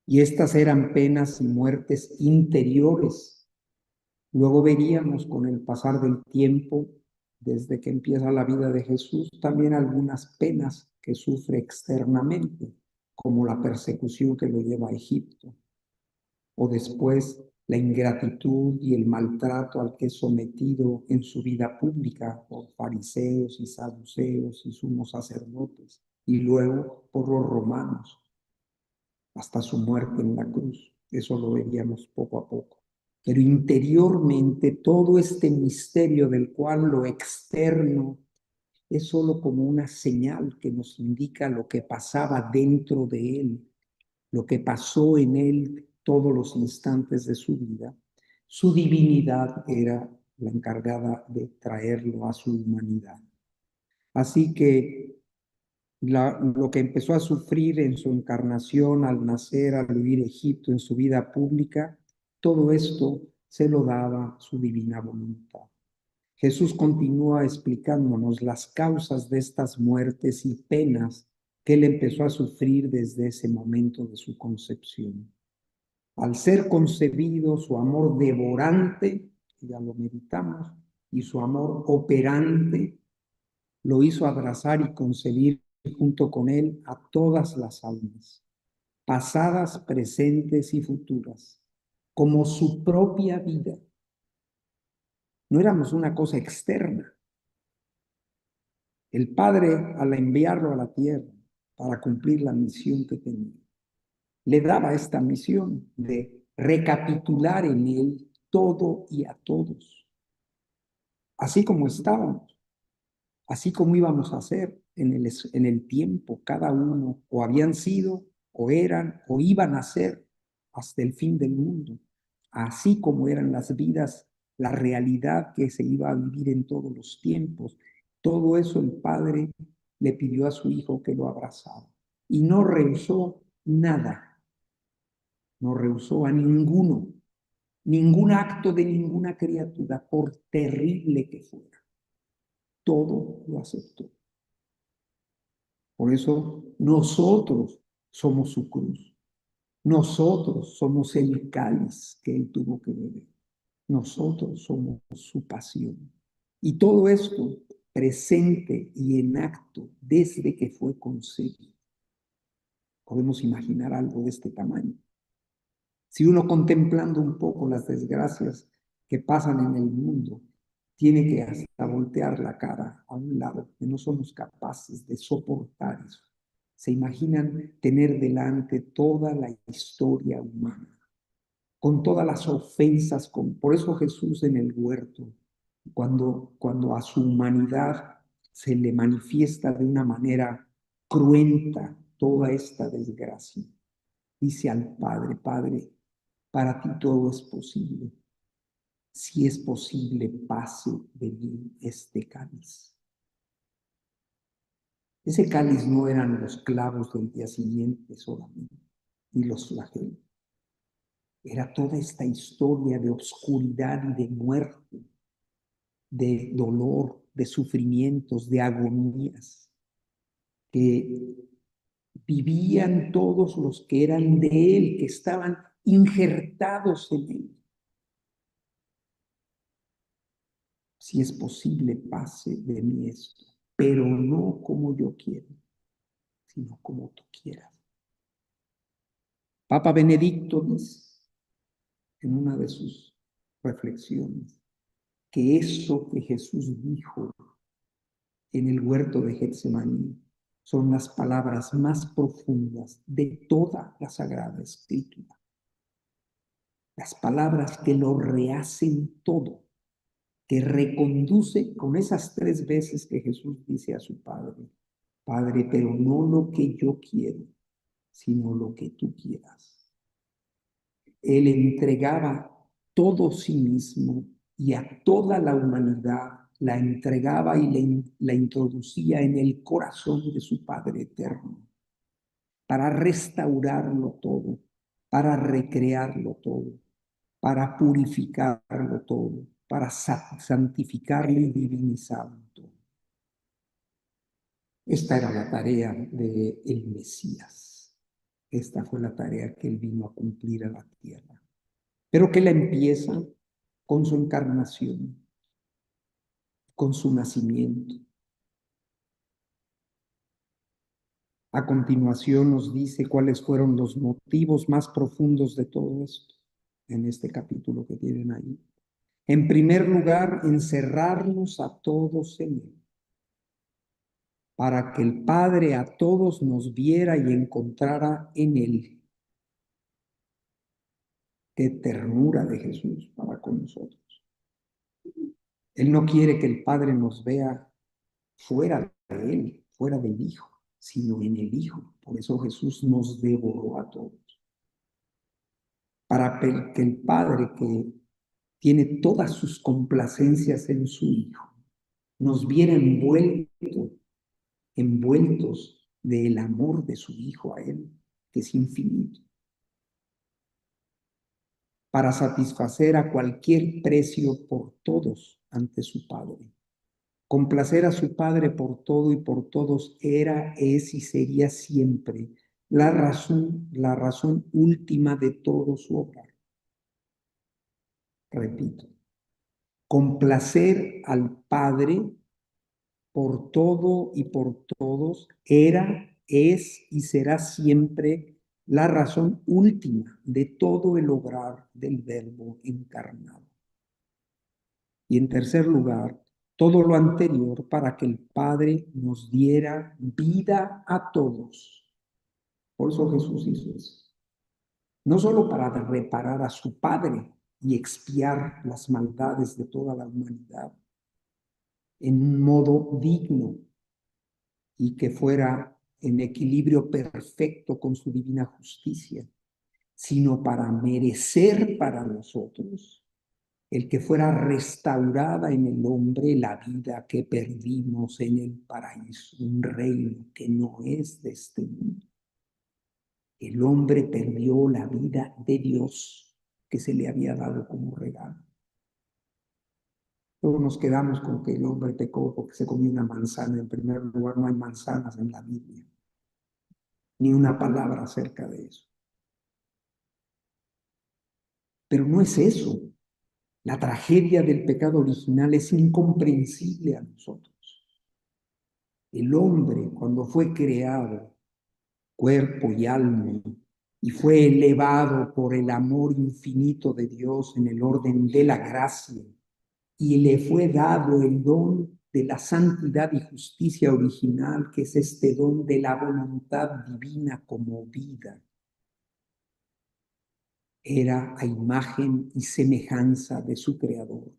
Y estas eran penas y muertes interiores. Luego veríamos con el pasar del tiempo, desde que empieza la vida de Jesús, también algunas penas que sufre externamente, como la persecución que lo lleva a Egipto, o después la ingratitud y el maltrato al que es sometido en su vida pública por fariseos y saduceos y sumos sacerdotes, y luego por los romanos, hasta su muerte en la cruz. Eso lo veríamos poco a poco. Pero interiormente todo este misterio del cual lo externo es solo como una señal que nos indica lo que pasaba dentro de él, lo que pasó en él todos los instantes de su vida. Su divinidad era la encargada de traerlo a su humanidad. Así que lo que empezó a sufrir en su encarnación, al nacer, al vivir Egipto, en su vida pública, todo esto se lo daba su divina voluntad. Jesús continúa explicándonos las causas de estas muertes y penas que él empezó a sufrir desde ese momento de su concepción. Al ser concebido, su amor devorante, ya lo meditamos, y su amor operante, lo hizo abrazar y concebir junto con él a todas las almas, pasadas, presentes y futuras, como su propia vida. No éramos una cosa externa. El Padre, al enviarlo a la tierra para cumplir la misión que tenía, le daba esta misión de recapitular en él todo y a todos, así como estábamos, así como íbamos a ser en el tiempo, cada uno, o habían sido, o eran, o iban a ser hasta el fin del mundo, así como eran las vidas, la realidad que se iba a vivir en todos los tiempos. Todo eso el Padre le pidió a su Hijo que lo abrazara y no rehusó nada, no rehusó a ninguno, ningún acto de ninguna criatura, por terrible que fuera. Todo lo aceptó. Por eso nosotros somos su cruz. Nosotros somos el cáliz que él tuvo que beber. Nosotros somos su pasión. Y todo esto presente y en acto desde que fue concebido. Podemos imaginar algo de este tamaño. Si uno contemplando un poco las desgracias que pasan en el mundo, tiene que hasta voltear la cara a un lado, que no somos capaces de soportar eso. Se imaginan tener delante toda la historia humana, con todas las ofensas, por eso Jesús en el huerto, cuando a su humanidad se le manifiesta de una manera cruenta toda esta desgracia, dice al Padre, Padre, para ti todo es posible. Si es posible, pase de mí este cáliz. Ese cáliz no eran los clavos del día siguiente solamente, ni los flagelos. Era toda esta historia de obscuridad y de muerte, de dolor, de sufrimientos, de agonías, que vivían todos los que eran de él, que estaban injertados en él. Si es posible, pase de mí esto, pero no como yo quiero, sino como tú quieras. Papa Benedicto dice en una de sus reflexiones que eso que Jesús dijo en el huerto de Getsemaní son las palabras más profundas de toda la Sagrada Escritura. Las palabras que lo rehacen todo, que reconduce con esas 3 veces que Jesús dice a su Padre, Padre, pero no lo que yo quiero, sino lo que tú quieras. Él entregaba todo sí mismo y a toda la humanidad la entregaba y la introducía en el corazón de su Padre eterno, para restaurarlo todo, para recrearlo todo, para purificarlo todo, para santificarlo y divinizarlo todo. Esta era la tarea de el Mesías. Esta fue la tarea que él vino a cumplir a la tierra. Pero que la empieza con su encarnación, con su nacimiento. A continuación nos dice cuáles fueron los motivos más profundos de todo esto, en este capítulo que tienen ahí. En primer lugar, encerrarnos a todos en él, para que el Padre a todos nos viera y encontrara en él. Qué ternura de Jesús para con nosotros. Él no quiere que el Padre nos vea fuera de él, fuera del Hijo, sino en el Hijo. Por eso Jesús nos devoró a todos. Para que el Padre, que tiene todas sus complacencias en su Hijo, nos viera envueltos del amor de su Hijo a Él, que es infinito, para satisfacer a cualquier precio por todos ante su Padre. Complacer a su Padre por todo y por todos era, es y sería siempre la razón última de todo su obrar. Repito, complacer al Padre por todo y por todos era, es y será siempre la razón última de todo el obrar del Verbo encarnado. Y en tercer lugar, todo lo anterior para que el Padre nos diera vida a todos. Por eso Jesús hizo eso. No solo para reparar a su Padre y expiar las maldades de toda la humanidad en un modo digno y que fuera en equilibrio perfecto con su divina justicia, sino para merecer para nosotros el que fuera restaurada en el hombre la vida que perdimos en el paraíso, un reino que no es de este mundo. El hombre perdió la vida de Dios que se le había dado como regalo. Luego nos quedamos con que el hombre pecó porque se comió una manzana. En primer lugar, no hay manzanas en la Biblia, ni una palabra acerca de eso. Pero no es eso. La tragedia del pecado original es incomprensible a nosotros. El hombre, cuando fue creado, cuerpo y alma, y fue elevado por el amor infinito de Dios en el orden de la gracia, y le fue dado el don de la santidad y justicia original, que es este don de la voluntad divina como vida. Era a imagen y semejanza de su Creador.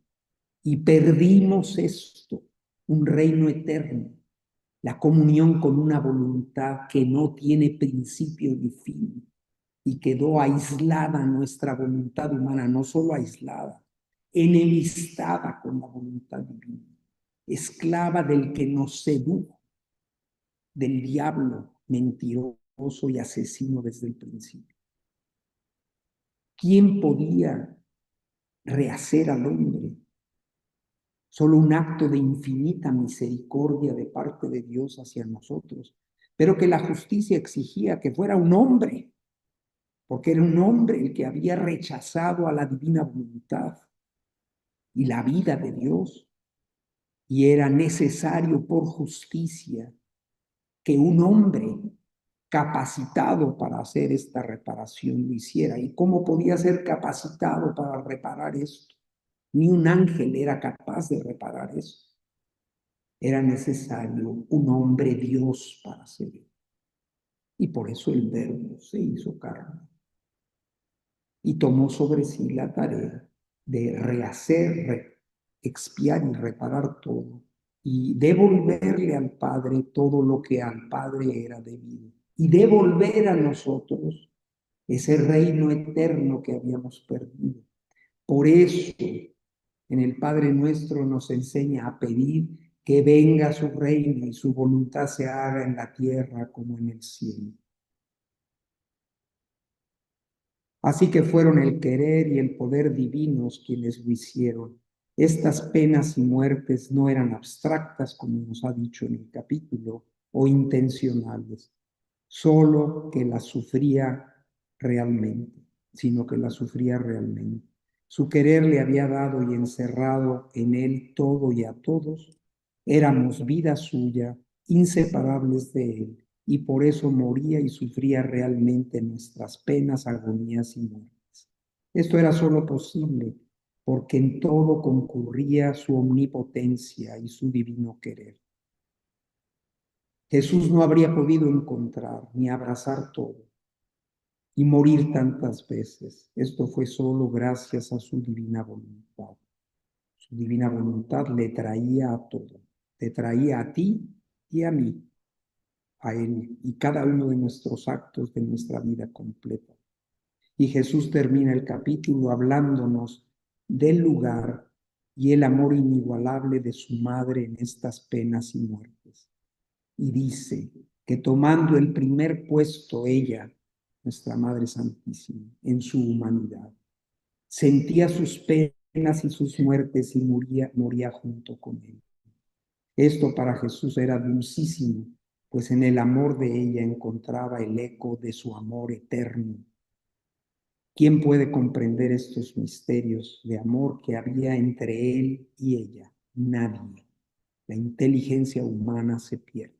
Y perdimos esto, un reino eterno, la comunión con una voluntad que no tiene principio ni fin, y quedó aislada nuestra voluntad humana, no solo aislada, enemistada con la voluntad divina, esclava del que nos sedujo, del diablo mentiroso y asesino desde el principio. ¿Quién podía rehacer al hombre? Solo un acto de infinita misericordia de parte de Dios hacia nosotros, pero que la justicia exigía que fuera un hombre, porque era un hombre el que había rechazado a la divina voluntad y la vida de Dios, y era necesario por justicia que un hombre capacitado para hacer esta reparación lo hiciera. ¿Y cómo podía ser capacitado para reparar esto? Ni un ángel era capaz de reparar eso. Era necesario un hombre Dios para hacerlo. Y por eso el Verbo se hizo carne y tomó sobre sí la tarea de rehacer, expiar y reparar todo y devolverle al Padre todo lo que al Padre era debido y devolver a nosotros ese reino eterno que habíamos perdido. Por eso en el Padre Nuestro nos enseña a pedir que venga su reino y su voluntad se haga en la tierra como en el cielo. Así que fueron el querer y el poder divinos quienes lo hicieron. Estas penas y muertes no eran abstractas, como nos ha dicho en el capítulo, o intencionales, solo que las sufría realmente, sino que las sufría realmente. Su querer le había dado y encerrado en él todo y a todos. Éramos vida suya, inseparables de él, y por eso moría y sufría realmente nuestras penas, agonías y muertes. Esto era solo posible porque en todo concurría su omnipotencia y su divino querer. Jesús no habría podido encontrar ni abrazar todo y morir tantas veces. Esto fue solo gracias a su divina voluntad. Su divina voluntad le traía a todo, te traía a ti y a mí, a Él y cada uno de nuestros actos de nuestra vida completa. Y Jesús termina el capítulo hablándonos del lugar y el amor inigualable de su madre en estas penas y muertes. Y dice que tomando el primer puesto ella, nuestra Madre Santísima, en su humanidad, sentía sus penas y sus muertes y moría junto con él. Esto para Jesús era dulcísimo, pues en el amor de ella encontraba el eco de su amor eterno. ¿Quién puede comprender estos misterios de amor que había entre él y ella? Nadie. La inteligencia humana se pierde.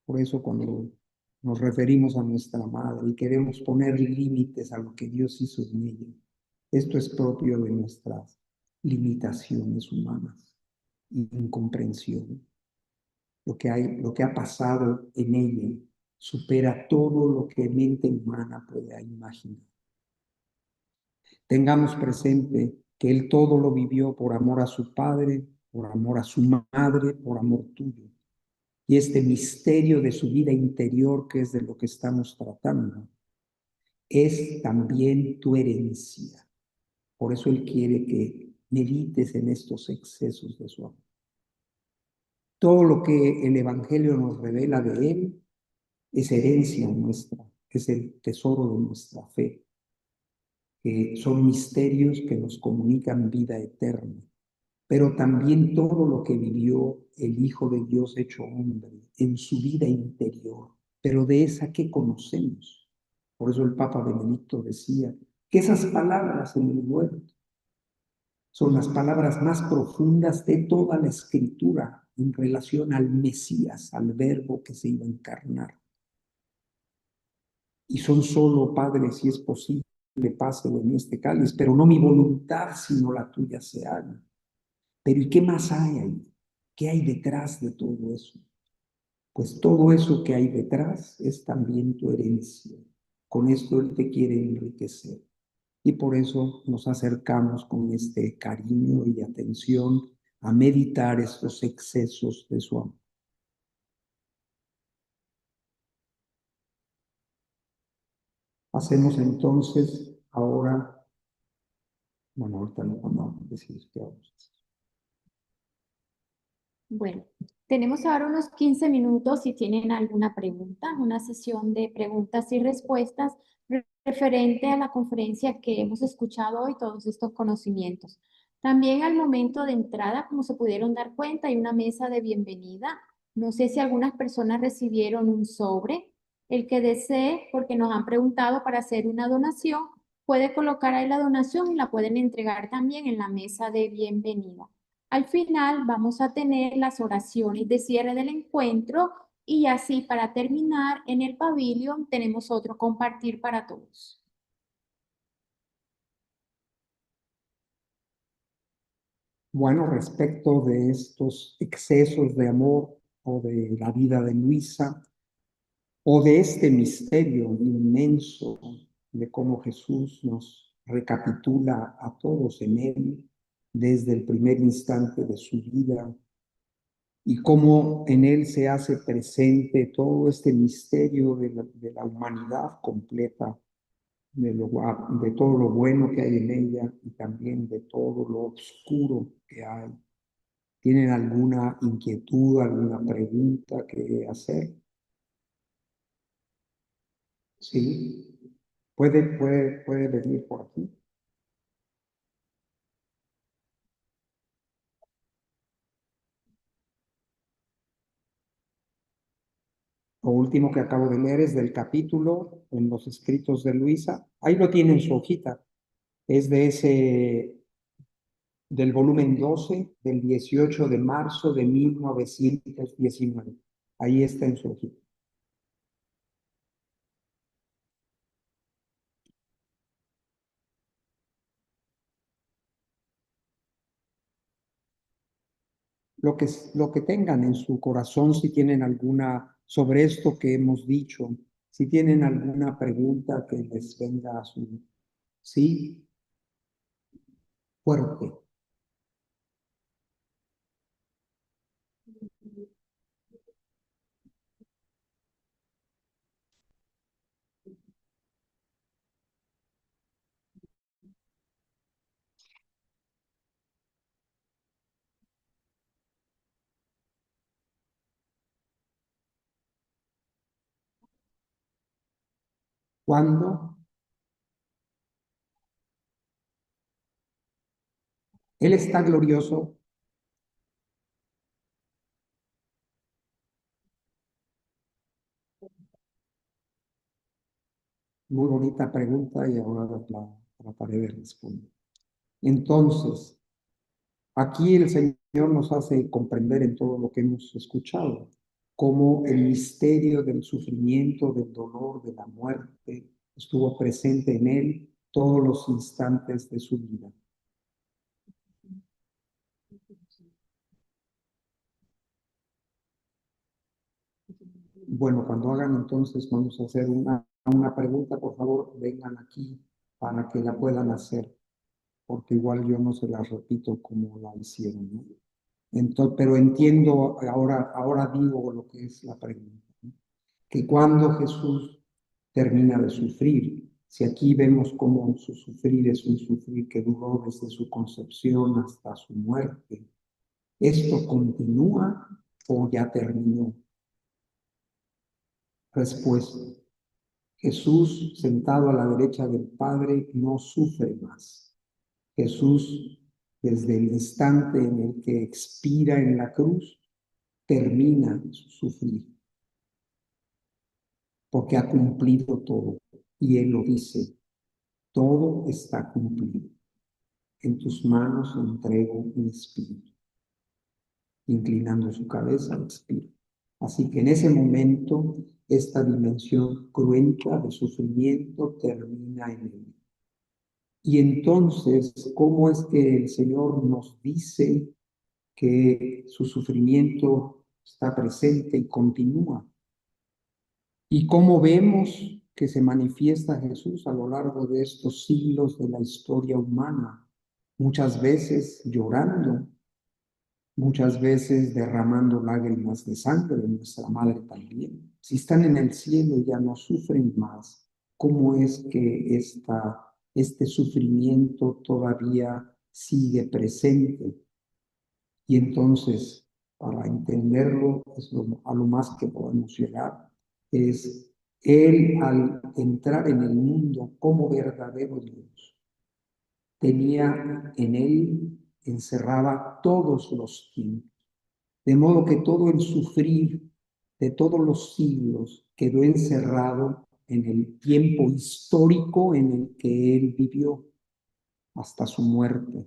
Por eso cuando nos referimos a nuestra madre y queremos poner límites a lo que Dios hizo en ella, esto es propio de nuestras limitaciones humanas y incomprensión. Lo que ha pasado en ella supera todo lo que mente humana pueda imaginar. Tengamos presente que Él todo lo vivió por amor a su Padre, por amor a su madre, por amor tuyo. Y este misterio de su vida interior, que es de lo que estamos tratando, es también tu herencia. Por eso Él quiere que medites en estos excesos de su amor. Todo lo que el Evangelio nos revela de Él es herencia nuestra, es el tesoro de nuestra fe, que son misterios que nos comunican vida eterna, pero también todo lo que vivió el Hijo de Dios hecho hombre en su vida interior, pero de esa que conocemos. Por eso el Papa Benedicto decía que esas palabras en el huerto son las palabras más profundas de toda la escritura en relación al Mesías, al Verbo que se iba a encarnar. Y son solo, Padre, si es posible, pase de mí este cáliz, pero no mi voluntad, sino la tuya se haga. Pero ¿y qué más hay ahí? ¿Qué hay detrás de todo eso? Pues todo eso que hay detrás es también tu herencia. Con esto Él te quiere enriquecer. Y por eso nos acercamos con este cariño y atención a meditar estos excesos de su amor. Hacemos entonces ahora, bueno, ahorita no vamos a decir qué vamos a hacer. Bueno, tenemos ahora unos 15 minutos si tienen alguna pregunta, una sesión de preguntas y respuestas referente a la conferencia que hemos escuchado hoy, todos estos conocimientos. También al momento de entrada, como se pudieron dar cuenta, hay una mesa de bienvenida. No sé si algunas personas recibieron un sobre. El que desee, porque nos han preguntado para hacer una donación, puede colocar ahí la donación y la pueden entregar también en la mesa de bienvenida. Al final vamos a tener las oraciones de cierre del encuentro y así para terminar en el pabellón tenemos otro compartir para todos. Bueno, respecto de estos excesos de amor o de la vida de Luisa, o de este misterio inmenso de cómo Jesús nos recapitula a todos en él desde el primer instante de su vida y cómo en él se hace presente todo este misterio de la humanidad completa, de todo lo bueno que hay en ella y también de todo lo oscuro que hay. ¿Tienen alguna inquietud, alguna pregunta que hacer? Sí. Puede venir por aquí. Lo último que acabo de leer es del capítulo en los escritos de Luisa. Ahí lo tiene en su hojita. Es del volumen 12 del 18 de marzo de 1919. Ahí está en su hojita. Lo que tengan en su corazón, si tienen alguna, sobre esto que hemos dicho, si tienen alguna pregunta que les venga a su, sí, fuerte. Cuando Él está glorioso, muy bonita pregunta y ahora la trataré de responder. Entonces, aquí el Señor nos hace comprender en todo lo que hemos escuchado, cómo el misterio del sufrimiento, del dolor, de la muerte, estuvo presente en Él todos los instantes de su vida. Bueno, cuando hagan entonces, vamos a hacer una pregunta, por favor, vengan aquí para que la puedan hacer, porque igual yo no se las repito como la hicieron, ¿no? Entonces, pero entiendo, ahora digo lo que es la pregunta, ¿no? Que cuando Jesús termina de sufrir, si aquí vemos cómo su sufrir es un sufrir que duró desde su concepción hasta su muerte, ¿esto continúa o ya terminó? Respuesta. Jesús, sentado a la derecha del Padre, no sufre más. Jesús, desde el instante en el que expira en la cruz, termina su sufrir, porque ha cumplido todo. Y Él lo dice, todo está cumplido. En tus manos entrego mi espíritu. Inclinando su cabeza, expira. Así que en ese momento, esta dimensión cruenta de sufrimiento termina en Él. Y entonces, ¿cómo es que el Señor nos dice que su sufrimiento está presente y continúa? ¿Y cómo vemos que se manifiesta Jesús a lo largo de estos siglos de la historia humana? Muchas veces llorando, muchas veces derramando lágrimas de sangre, de nuestra madre también. Si están en el cielo ya no sufren más. ¿Cómo es que este sufrimiento todavía sigue presente? Y entonces, para entenderlo, a lo más que podemos llegar, es Él al entrar en el mundo como verdadero Dios, tenía en Él, encerraba todos los tiempos, de modo que todo el sufrir de todos los siglos quedó encerrado en el tiempo histórico en el que Él vivió hasta su muerte.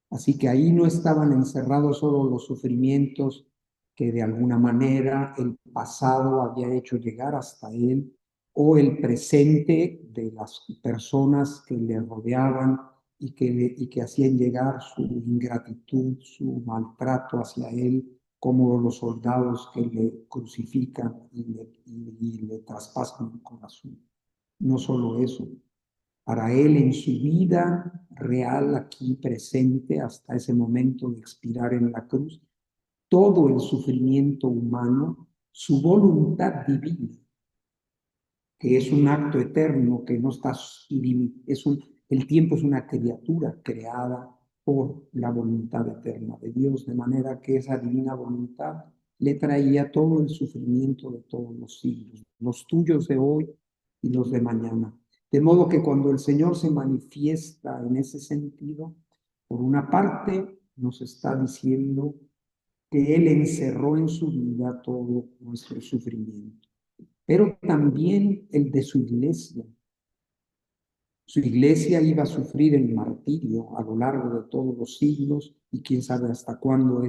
Así que ahí no estaban encerrados solo los sufrimientos que de alguna manera el pasado había hecho llegar hasta él, o el presente de las personas que le rodeaban y que hacían llegar su ingratitud, su maltrato hacia él, como los soldados que le crucifican y le traspasan el corazón. No solo eso, para él en su vida real aquí presente hasta ese momento de expirar en la cruz, todo el sufrimiento humano, su voluntad divina, que es un acto eterno, que no está el tiempo es una criatura creada por la voluntad eterna de Dios, de manera que esa divina voluntad le traía todo el sufrimiento de todos los siglos, los tuyos de hoy y los de mañana. De modo que cuando el Señor se manifiesta en ese sentido, por una parte nos está diciendo que Él encerró en su vida todo nuestro sufrimiento, pero también el de su iglesia. Su iglesia iba a sufrir el martirio a lo largo de todos los siglos y quién sabe hasta cuándo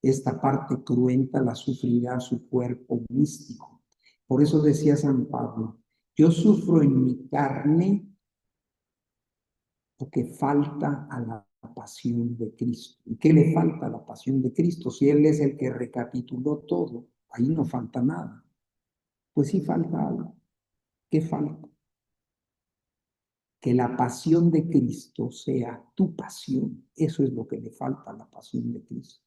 esta parte cruenta la sufrirá su cuerpo místico. Por eso decía San Pablo, yo sufro en mi carne porque falta a la pasión de Cristo. ¿Y qué le falta a la pasión de Cristo? Si Él es el que recapituló todo, ahí no falta nada. Pues sí falta algo. ¿Qué falta? Que la pasión de Cristo sea tu pasión. Eso es lo que le falta a la pasión de Cristo.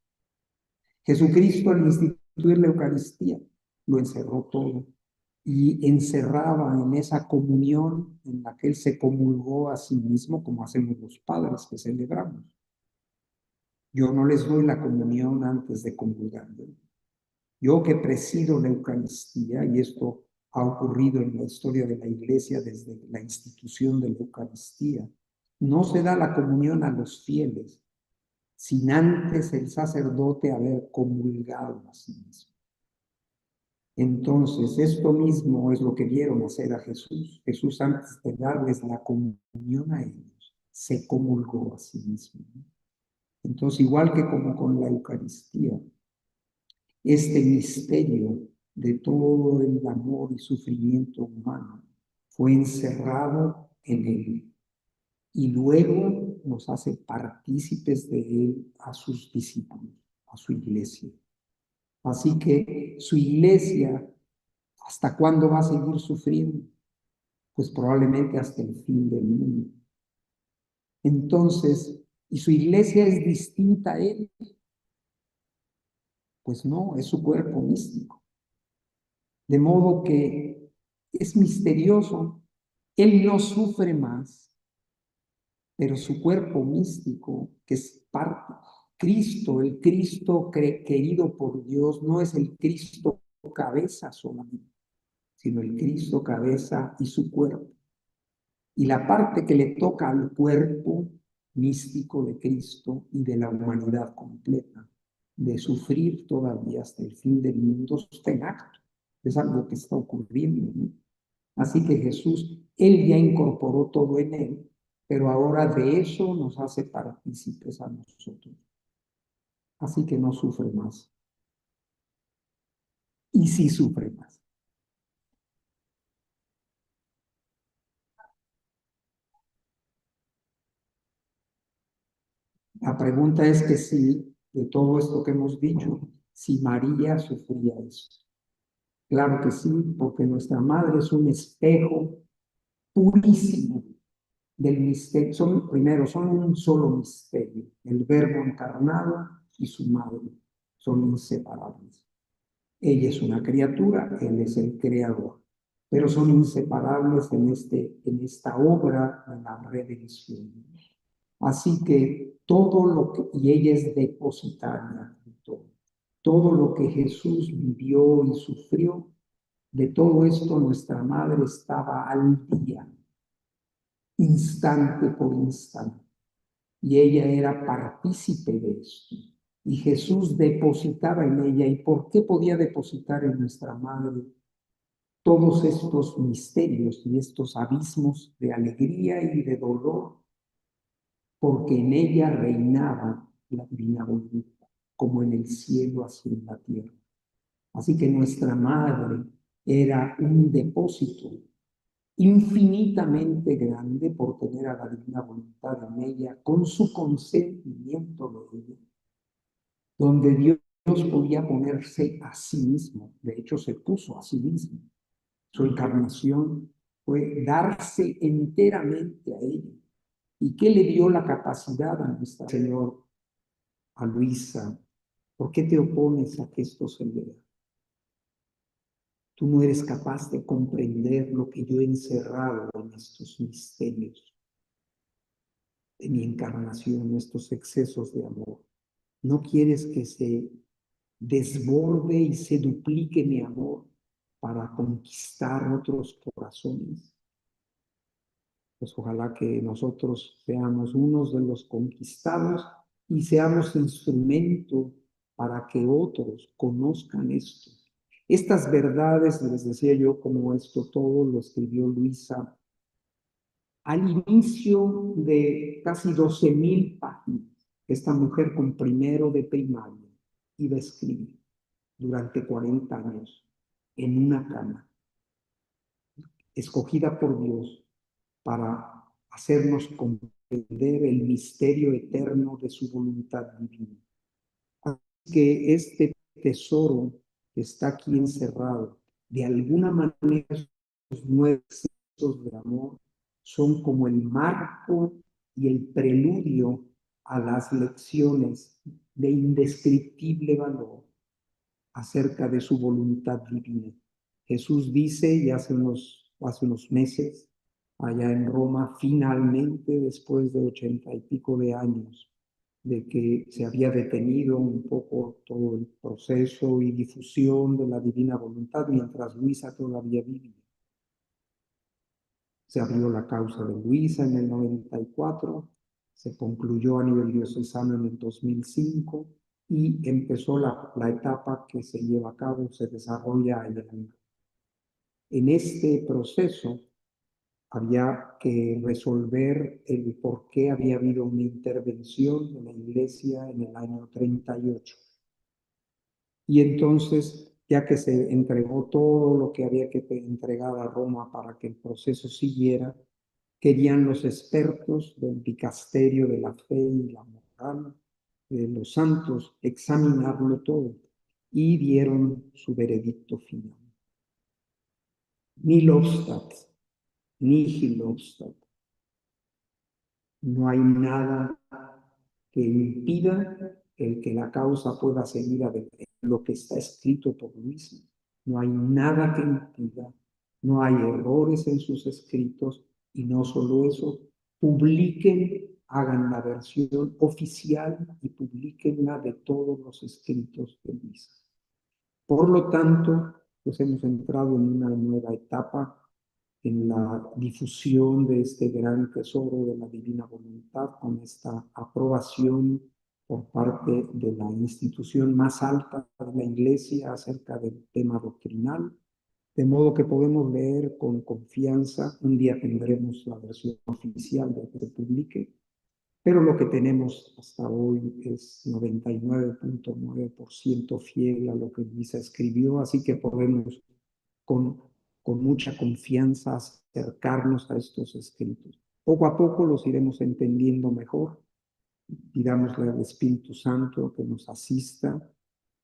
Jesucristo al instituir la Eucaristía lo encerró todo y encerraba en esa comunión en la que Él se comulgó a sí mismo, como hacemos los padres que celebramos. Yo no les doy la comunión antes de comulgar. Yo que presido la Eucaristía, y esto ha ocurrido en la historia de la Iglesia desde la institución de la Eucaristía, no se da la comunión a los fieles sin antes el sacerdote haber comulgado a sí mismo. Entonces, esto mismo es lo que vieron hacer a Jesús. Jesús, antes de darles la comunión a ellos, se comulgó a sí mismo. Entonces, igual que como con la Eucaristía, este misterio de todo el amor y sufrimiento humano fue encerrado en él y luego nos hace partícipes de él a sus discípulos, a su iglesia. Así que su iglesia, ¿hasta cuándo va a seguir sufriendo? Pues probablemente hasta el fin del mundo. Entonces, ¿y su iglesia es distinta a él? Pues no, es su cuerpo místico. De modo que es misterioso. Él no sufre más, pero su cuerpo místico, que es parte, Cristo, el Cristo querido por Dios, no es el Cristo cabeza solamente, sino el Cristo cabeza y su cuerpo. Y la parte que le toca al cuerpo místico de Cristo y de la humanidad completa, de sufrir todavía hasta el fin del mundo, está en acto. Es algo que está ocurriendo, ¿no? Así que Jesús, Él ya incorporó todo en Él, pero ahora de eso nos hace partícipes a nosotros. Así que no sufre más. Y sí sufre más. La pregunta es que si, de todo esto que hemos dicho, si María sufría eso. Claro que sí, porque nuestra madre es un espejo purísimo del misterio. Son un solo misterio. El Verbo encarnado y su madre son inseparables. Ella es una criatura, él es el creador, pero son inseparables en esta obra de la redención. Así que todo lo que, y ella es depositaria de todo, todo lo que Jesús vivió y sufrió, de todo esto nuestra madre estaba al día, instante por instante, y ella era partícipe de esto. Y Jesús depositaba en ella. ¿Y por qué podía depositar en nuestra madre todos estos misterios y estos abismos de alegría y de dolor? Porque en ella reinaba la divina voluntad, como en el cielo, así en la tierra. Así que nuestra madre era un depósito infinitamente grande por tener a la divina voluntad en ella, con su consentimiento de ella, donde Dios podía ponerse a sí mismo. De hecho, se puso a sí mismo. Su encarnación fue darse enteramente a ella. ¿Y qué le dio la capacidad a nuestro Señor, a Luisa? ¿Por qué te opones a que esto se vea? Tú no eres capaz de comprender lo que yo he encerrado en estos misterios de mi encarnación, estos excesos de amor. No quieres que se desborde y se duplique mi amor para conquistar otros corazones. Pues ojalá que nosotros seamos unos de los conquistados y seamos instrumento para que otros conozcan esto. Estas verdades, les decía yo, como esto todo lo escribió Luisa al inicio de casi 12,000 páginas. Esta mujer con primero de primaria iba a escribir durante 40 años en una cama, escogida por Dios para hacernos comprender el misterio eterno de su voluntad divina. Así que este tesoro que está aquí encerrado, de alguna manera sus 9 siglos de amor son como el marco y el preludio a las lecciones de indescriptible valor acerca de su voluntad divina. Jesús dice, ya hace unos meses, allá en Roma, finalmente, después de 80 y pico de años, de que se había detenido un poco todo el proceso y difusión de la divina voluntad mientras Luisa todavía vivía. Se abrió la causa de Luisa en el 94, se concluyó a nivel diocesano en el 2005 y empezó la etapa que se lleva a cabo, se desarrolla en el año. En este proceso había que resolver el por qué había habido una intervención en la iglesia en el año 38. Y entonces, ya que se entregó todo lo que había que entregar a Roma para que el proceso siguiera, querían los expertos del dicasterio de la fe y la moral de los santos examinarlo todo y dieron su veredicto final. Nihil obstat, nihil obstat. No hay nada que impida el que la causa pueda seguir adelante. Lo que está escrito por Luisa. No hay nada que impida, no hay errores en sus escritos y no solo eso, publiquen, hagan la versión oficial y publiquenla de todos los escritos de Luisa. Por lo tanto, pues hemos entrado en una nueva etapa en la difusión de este gran tesoro de la divina voluntad, con esta aprobación por parte de la institución más alta de la Iglesia acerca del tema doctrinal, de modo que podemos leer con confianza. Un día tendremos la versión oficial de que se publique, pero lo que tenemos hasta hoy es 99.9% fiel a lo que Luisa escribió, así que podemos con, con mucha confianza acercarnos a estos escritos. Poco a poco los iremos entendiendo mejor. Pidámosle al Espíritu Santo que nos asista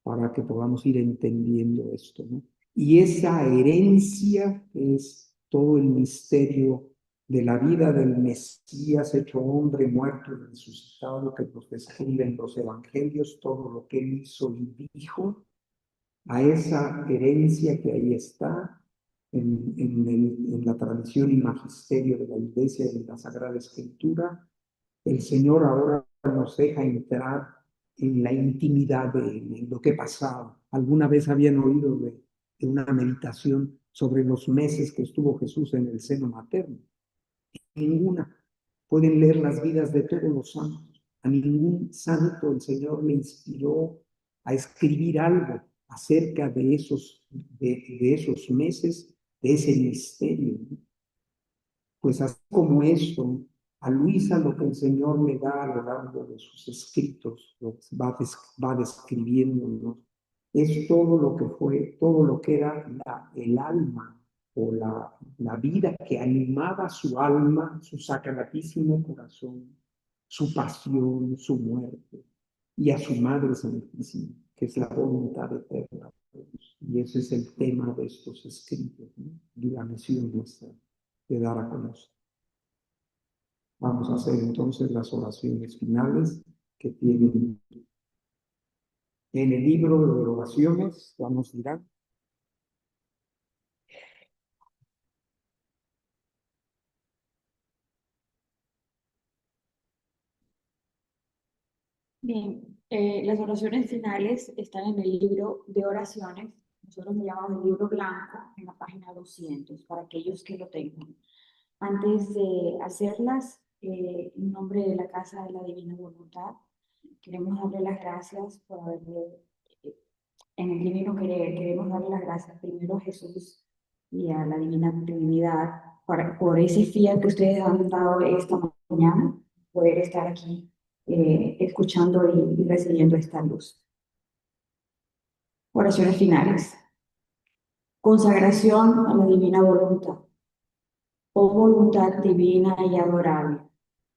para que podamos ir entendiendo esto, ¿no? Y esa herencia es todo el misterio de la vida del Mesías hecho hombre, muerto y resucitado, que nos describen los evangelios, todo lo que él hizo y dijo, a esa herencia que ahí está en la tradición y magisterio de la Iglesia y en la Sagrada Escritura. El Señor ahora nos deja entrar en la intimidad de Él, en lo que pasaba. ¿Alguna vez habían oído de una meditación sobre los meses que estuvo Jesús en el seno materno? Ninguna. Pueden leer las vidas de todos los santos. A ningún santo el Señor le inspiró a escribir algo acerca de esos meses, de ese misterio. Pues así como eso, a Luisa lo que el Señor le da a lo largo de sus escritos, lo que va describiendo, es todo lo que fue, todo lo que era el alma o la vida que animaba su alma, su sacratísimo corazón, su pasión, su muerte, y a su Madre Santísima, que es la voluntad eterna de Dios. Y ese es el tema de estos escritos, ¿no? Y la misión nuestra de dar a conocer. Vamos a hacer entonces las oraciones finales que tienen en el libro de oraciones, ya nos dirán. Bien, las oraciones finales están en el libro de oraciones. Nosotros le llamamos el libro blanco en la página 200 para aquellos que lo tengan. Antes de hacerlas, en nombre de la Casa de la Divina Voluntad, queremos darle las gracias por haberle, en el divino querer, queremos darle las gracias primero a Jesús y a la Divina Trinidad por ese fiat que ustedes han dado esta mañana, poder estar aquí escuchando y recibiendo esta luz. Oraciones finales. Consagración a la divina voluntad. Oh voluntad divina y adorable,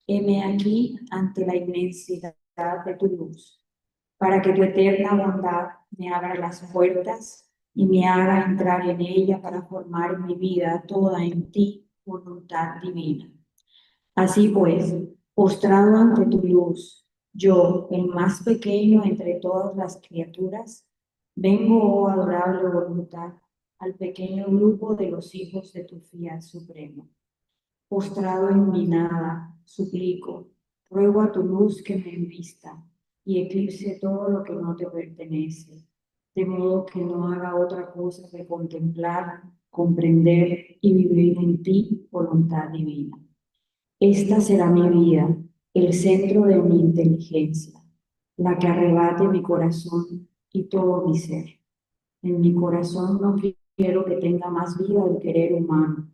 heme aquí ante la inmensidad de tu luz, para que tu eterna bondad me abra las puertas y me haga entrar en ella para formar mi vida toda en ti, voluntad divina. Así pues, postrado ante tu luz, yo, el más pequeño entre todas las criaturas, vengo, oh adorable voluntad, al pequeño grupo de los hijos de tu fiat supremo. Postrado en mi nada, suplico, ruego a tu luz que me envista y eclipse todo lo que no te pertenece, de modo que no haga otra cosa que contemplar, comprender y vivir en ti, voluntad divina. Esta será mi vida, el centro de mi inteligencia, la que arrebate mi corazón y todo mi ser. En mi corazón no quiero que tenga más vida el querer humano.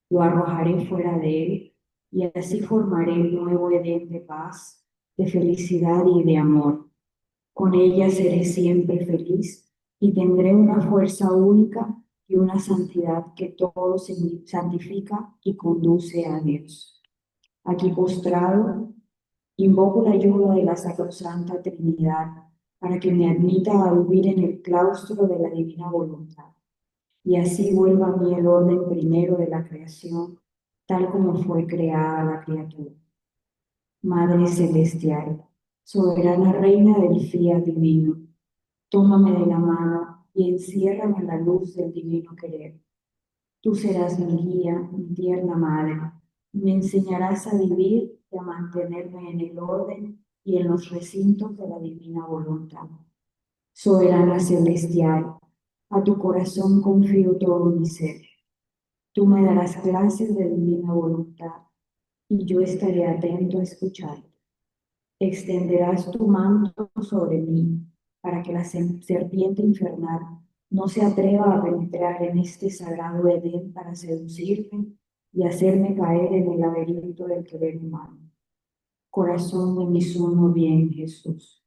Lo arrojaré fuera de él y así formaré el nuevo Edén de paz, de felicidad y de amor. Con ella seré siempre feliz y tendré una fuerza única y una santidad que todo santifica y conduce a Dios. Aquí postrado, invoco la ayuda de la Sacrosanta Trinidad para que me admita a vivir en el claustro de la divina voluntad y así vuelva a mí el orden primero de la creación, tal como fue creada la criatura. Madre Celestial, soberana Reina del fiat divino, tómame de la mano y enciérrame en la luz del divino querer. Tú serás mi guía, mi tierna madre, y me enseñarás a vivir y a mantenerme en el orden y en los recintos de la divina voluntad. Soberana celestial, a tu corazón confío todo mi ser. Tú me darás clases de divina voluntad y yo estaré atento a escuchar. Extenderás tu manto sobre mí para que la serpiente infernal no se atreva a penetrar en este sagrado Edén para seducirme y hacerme caer en el laberinto del querer humano. Corazón de mi sumo bien, Jesús,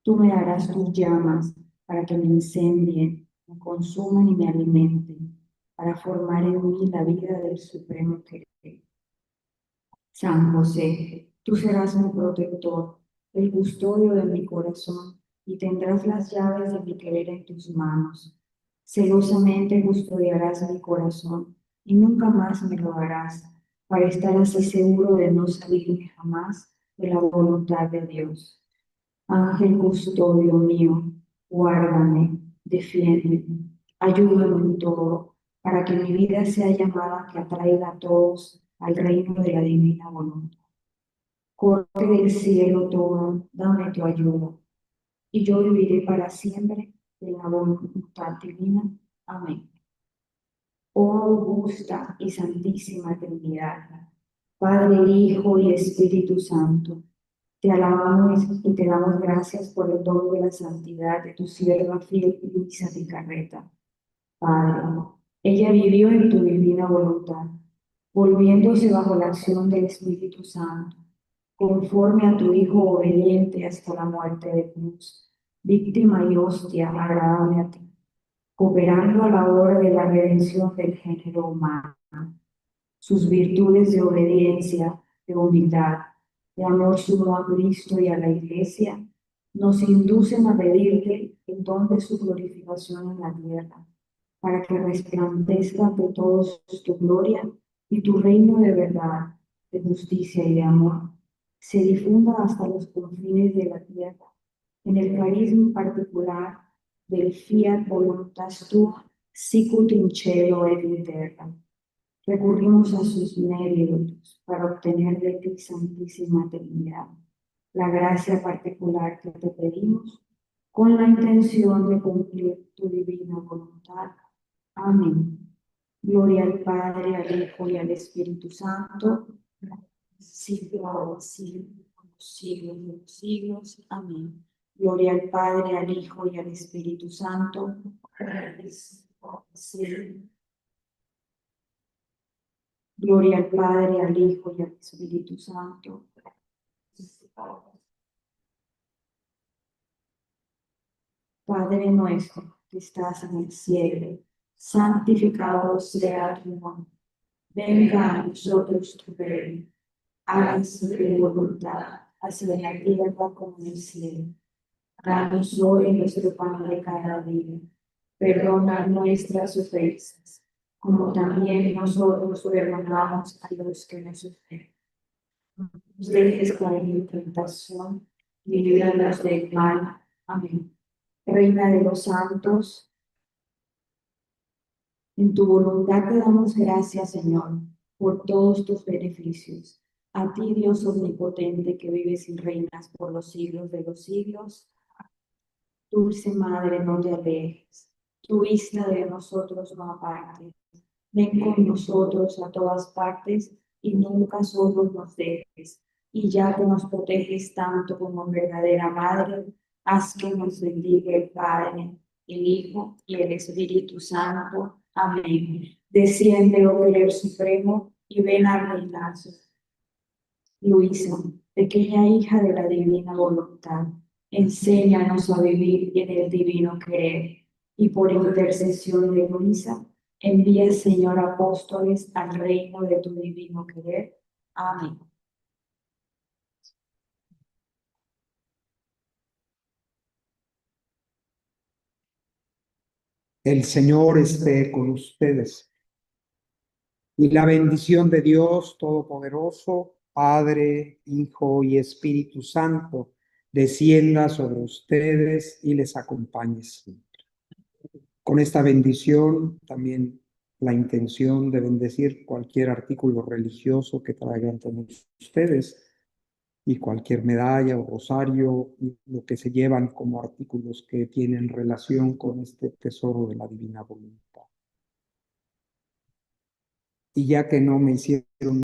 tú me darás tus llamas para que me incendien, me consuman y me alimenten, para formar en mí la vida del supremo querer. San José, tú serás mi protector, el custodio de mi corazón, y tendrás las llaves de mi querer en tus manos. Celosamente custodiarás mi corazón, y nunca más me lo darás, para estar así seguro de no salirme jamás de la voluntad de Dios. Ángel custodio mío, guárdame, defiéndeme, ayúdame en todo, para que mi vida sea llamada que atraiga a todos al reino de la divina voluntad. Corte del cielo todo, dame tu ayuda, y yo viviré para siempre en la voluntad divina. Amén. Oh augusta y santísima Trinidad, Padre, Hijo y Espíritu Santo, te alabamos y te damos gracias por el don de la santidad de tu sierva fiel Luisa Picarreta. Padre, ella vivió en tu divina voluntad, volviéndose bajo la acción del Espíritu Santo, conforme a tu Hijo obediente hasta la muerte de cruz, víctima y hostia agradable a ti, cooperando a la obra de la redención del género humano. Sus virtudes de obediencia, de humildad, de amor sumo a Cristo y a la Iglesia, nos inducen a pedirte el don de su glorificación en la tierra, para que resplandezca ante todos tu gloria y tu reino de verdad, de justicia y de amor, se difunda hasta los confines de la tierra, en el carisma particular del fiat voluntas tua, sicut in cielo et in terra. Recurrimos a sus méritos para obtener de ti, Santísima Trinidad, la gracia particular que te pedimos, con la intención de cumplir tu divina voluntad. Amén. Gloria al Padre, al Hijo y al Espíritu Santo, siempre ahora, siempre. los siglos de los siglos. Amén. Gloria al Padre, al Hijo y al Espíritu Santo. Sí. Gloria al Padre, al Hijo y al Espíritu Santo. Padre nuestro que estás en el cielo, santificado sea tu nombre. Venga a nosotros tu reino. Hágase tu voluntad, así en la tierra como en el cielo. Danos hoy nuestro pan de cada día. Perdona nuestras ofensas, como también nosotros perdonamos a los que nos ofenden. No nos dejes caer en tentación y líbranos del mal. Amén. Reina de los santos, en tu voluntad te damos gracias, Señor, por todos tus beneficios. A ti, Dios omnipotente, que vives y reinas por los siglos de los siglos. Dulce Madre, no te alejes, tu vista de nosotros no apartes. Ven con nosotros a todas partes y nunca solos nos dejes. Y ya que nos proteges tanto como verdadera Madre, haz que nos bendiga el Padre, el Hijo y el Espíritu Santo. Amén. Desciende, oh querer supremo, y ven a reinar. Luisa, pequeña hija de la divina voluntad, enséñanos a vivir en el divino querer, y por intercesión de Luisa, envía, Señor, apóstoles al reino de tu divino querer. Amén. El Señor esté con ustedes. Y la bendición de Dios Todopoderoso, Padre, Hijo y Espíritu Santo, descienda sobre ustedes y les acompañe siempre. Con esta bendición, también la intención de bendecir cualquier artículo religioso que traigan todos ustedes y cualquier medalla o rosario y lo que se llevan como artículos que tienen relación con este tesoro de la divina voluntad. Y ya que no me hicieron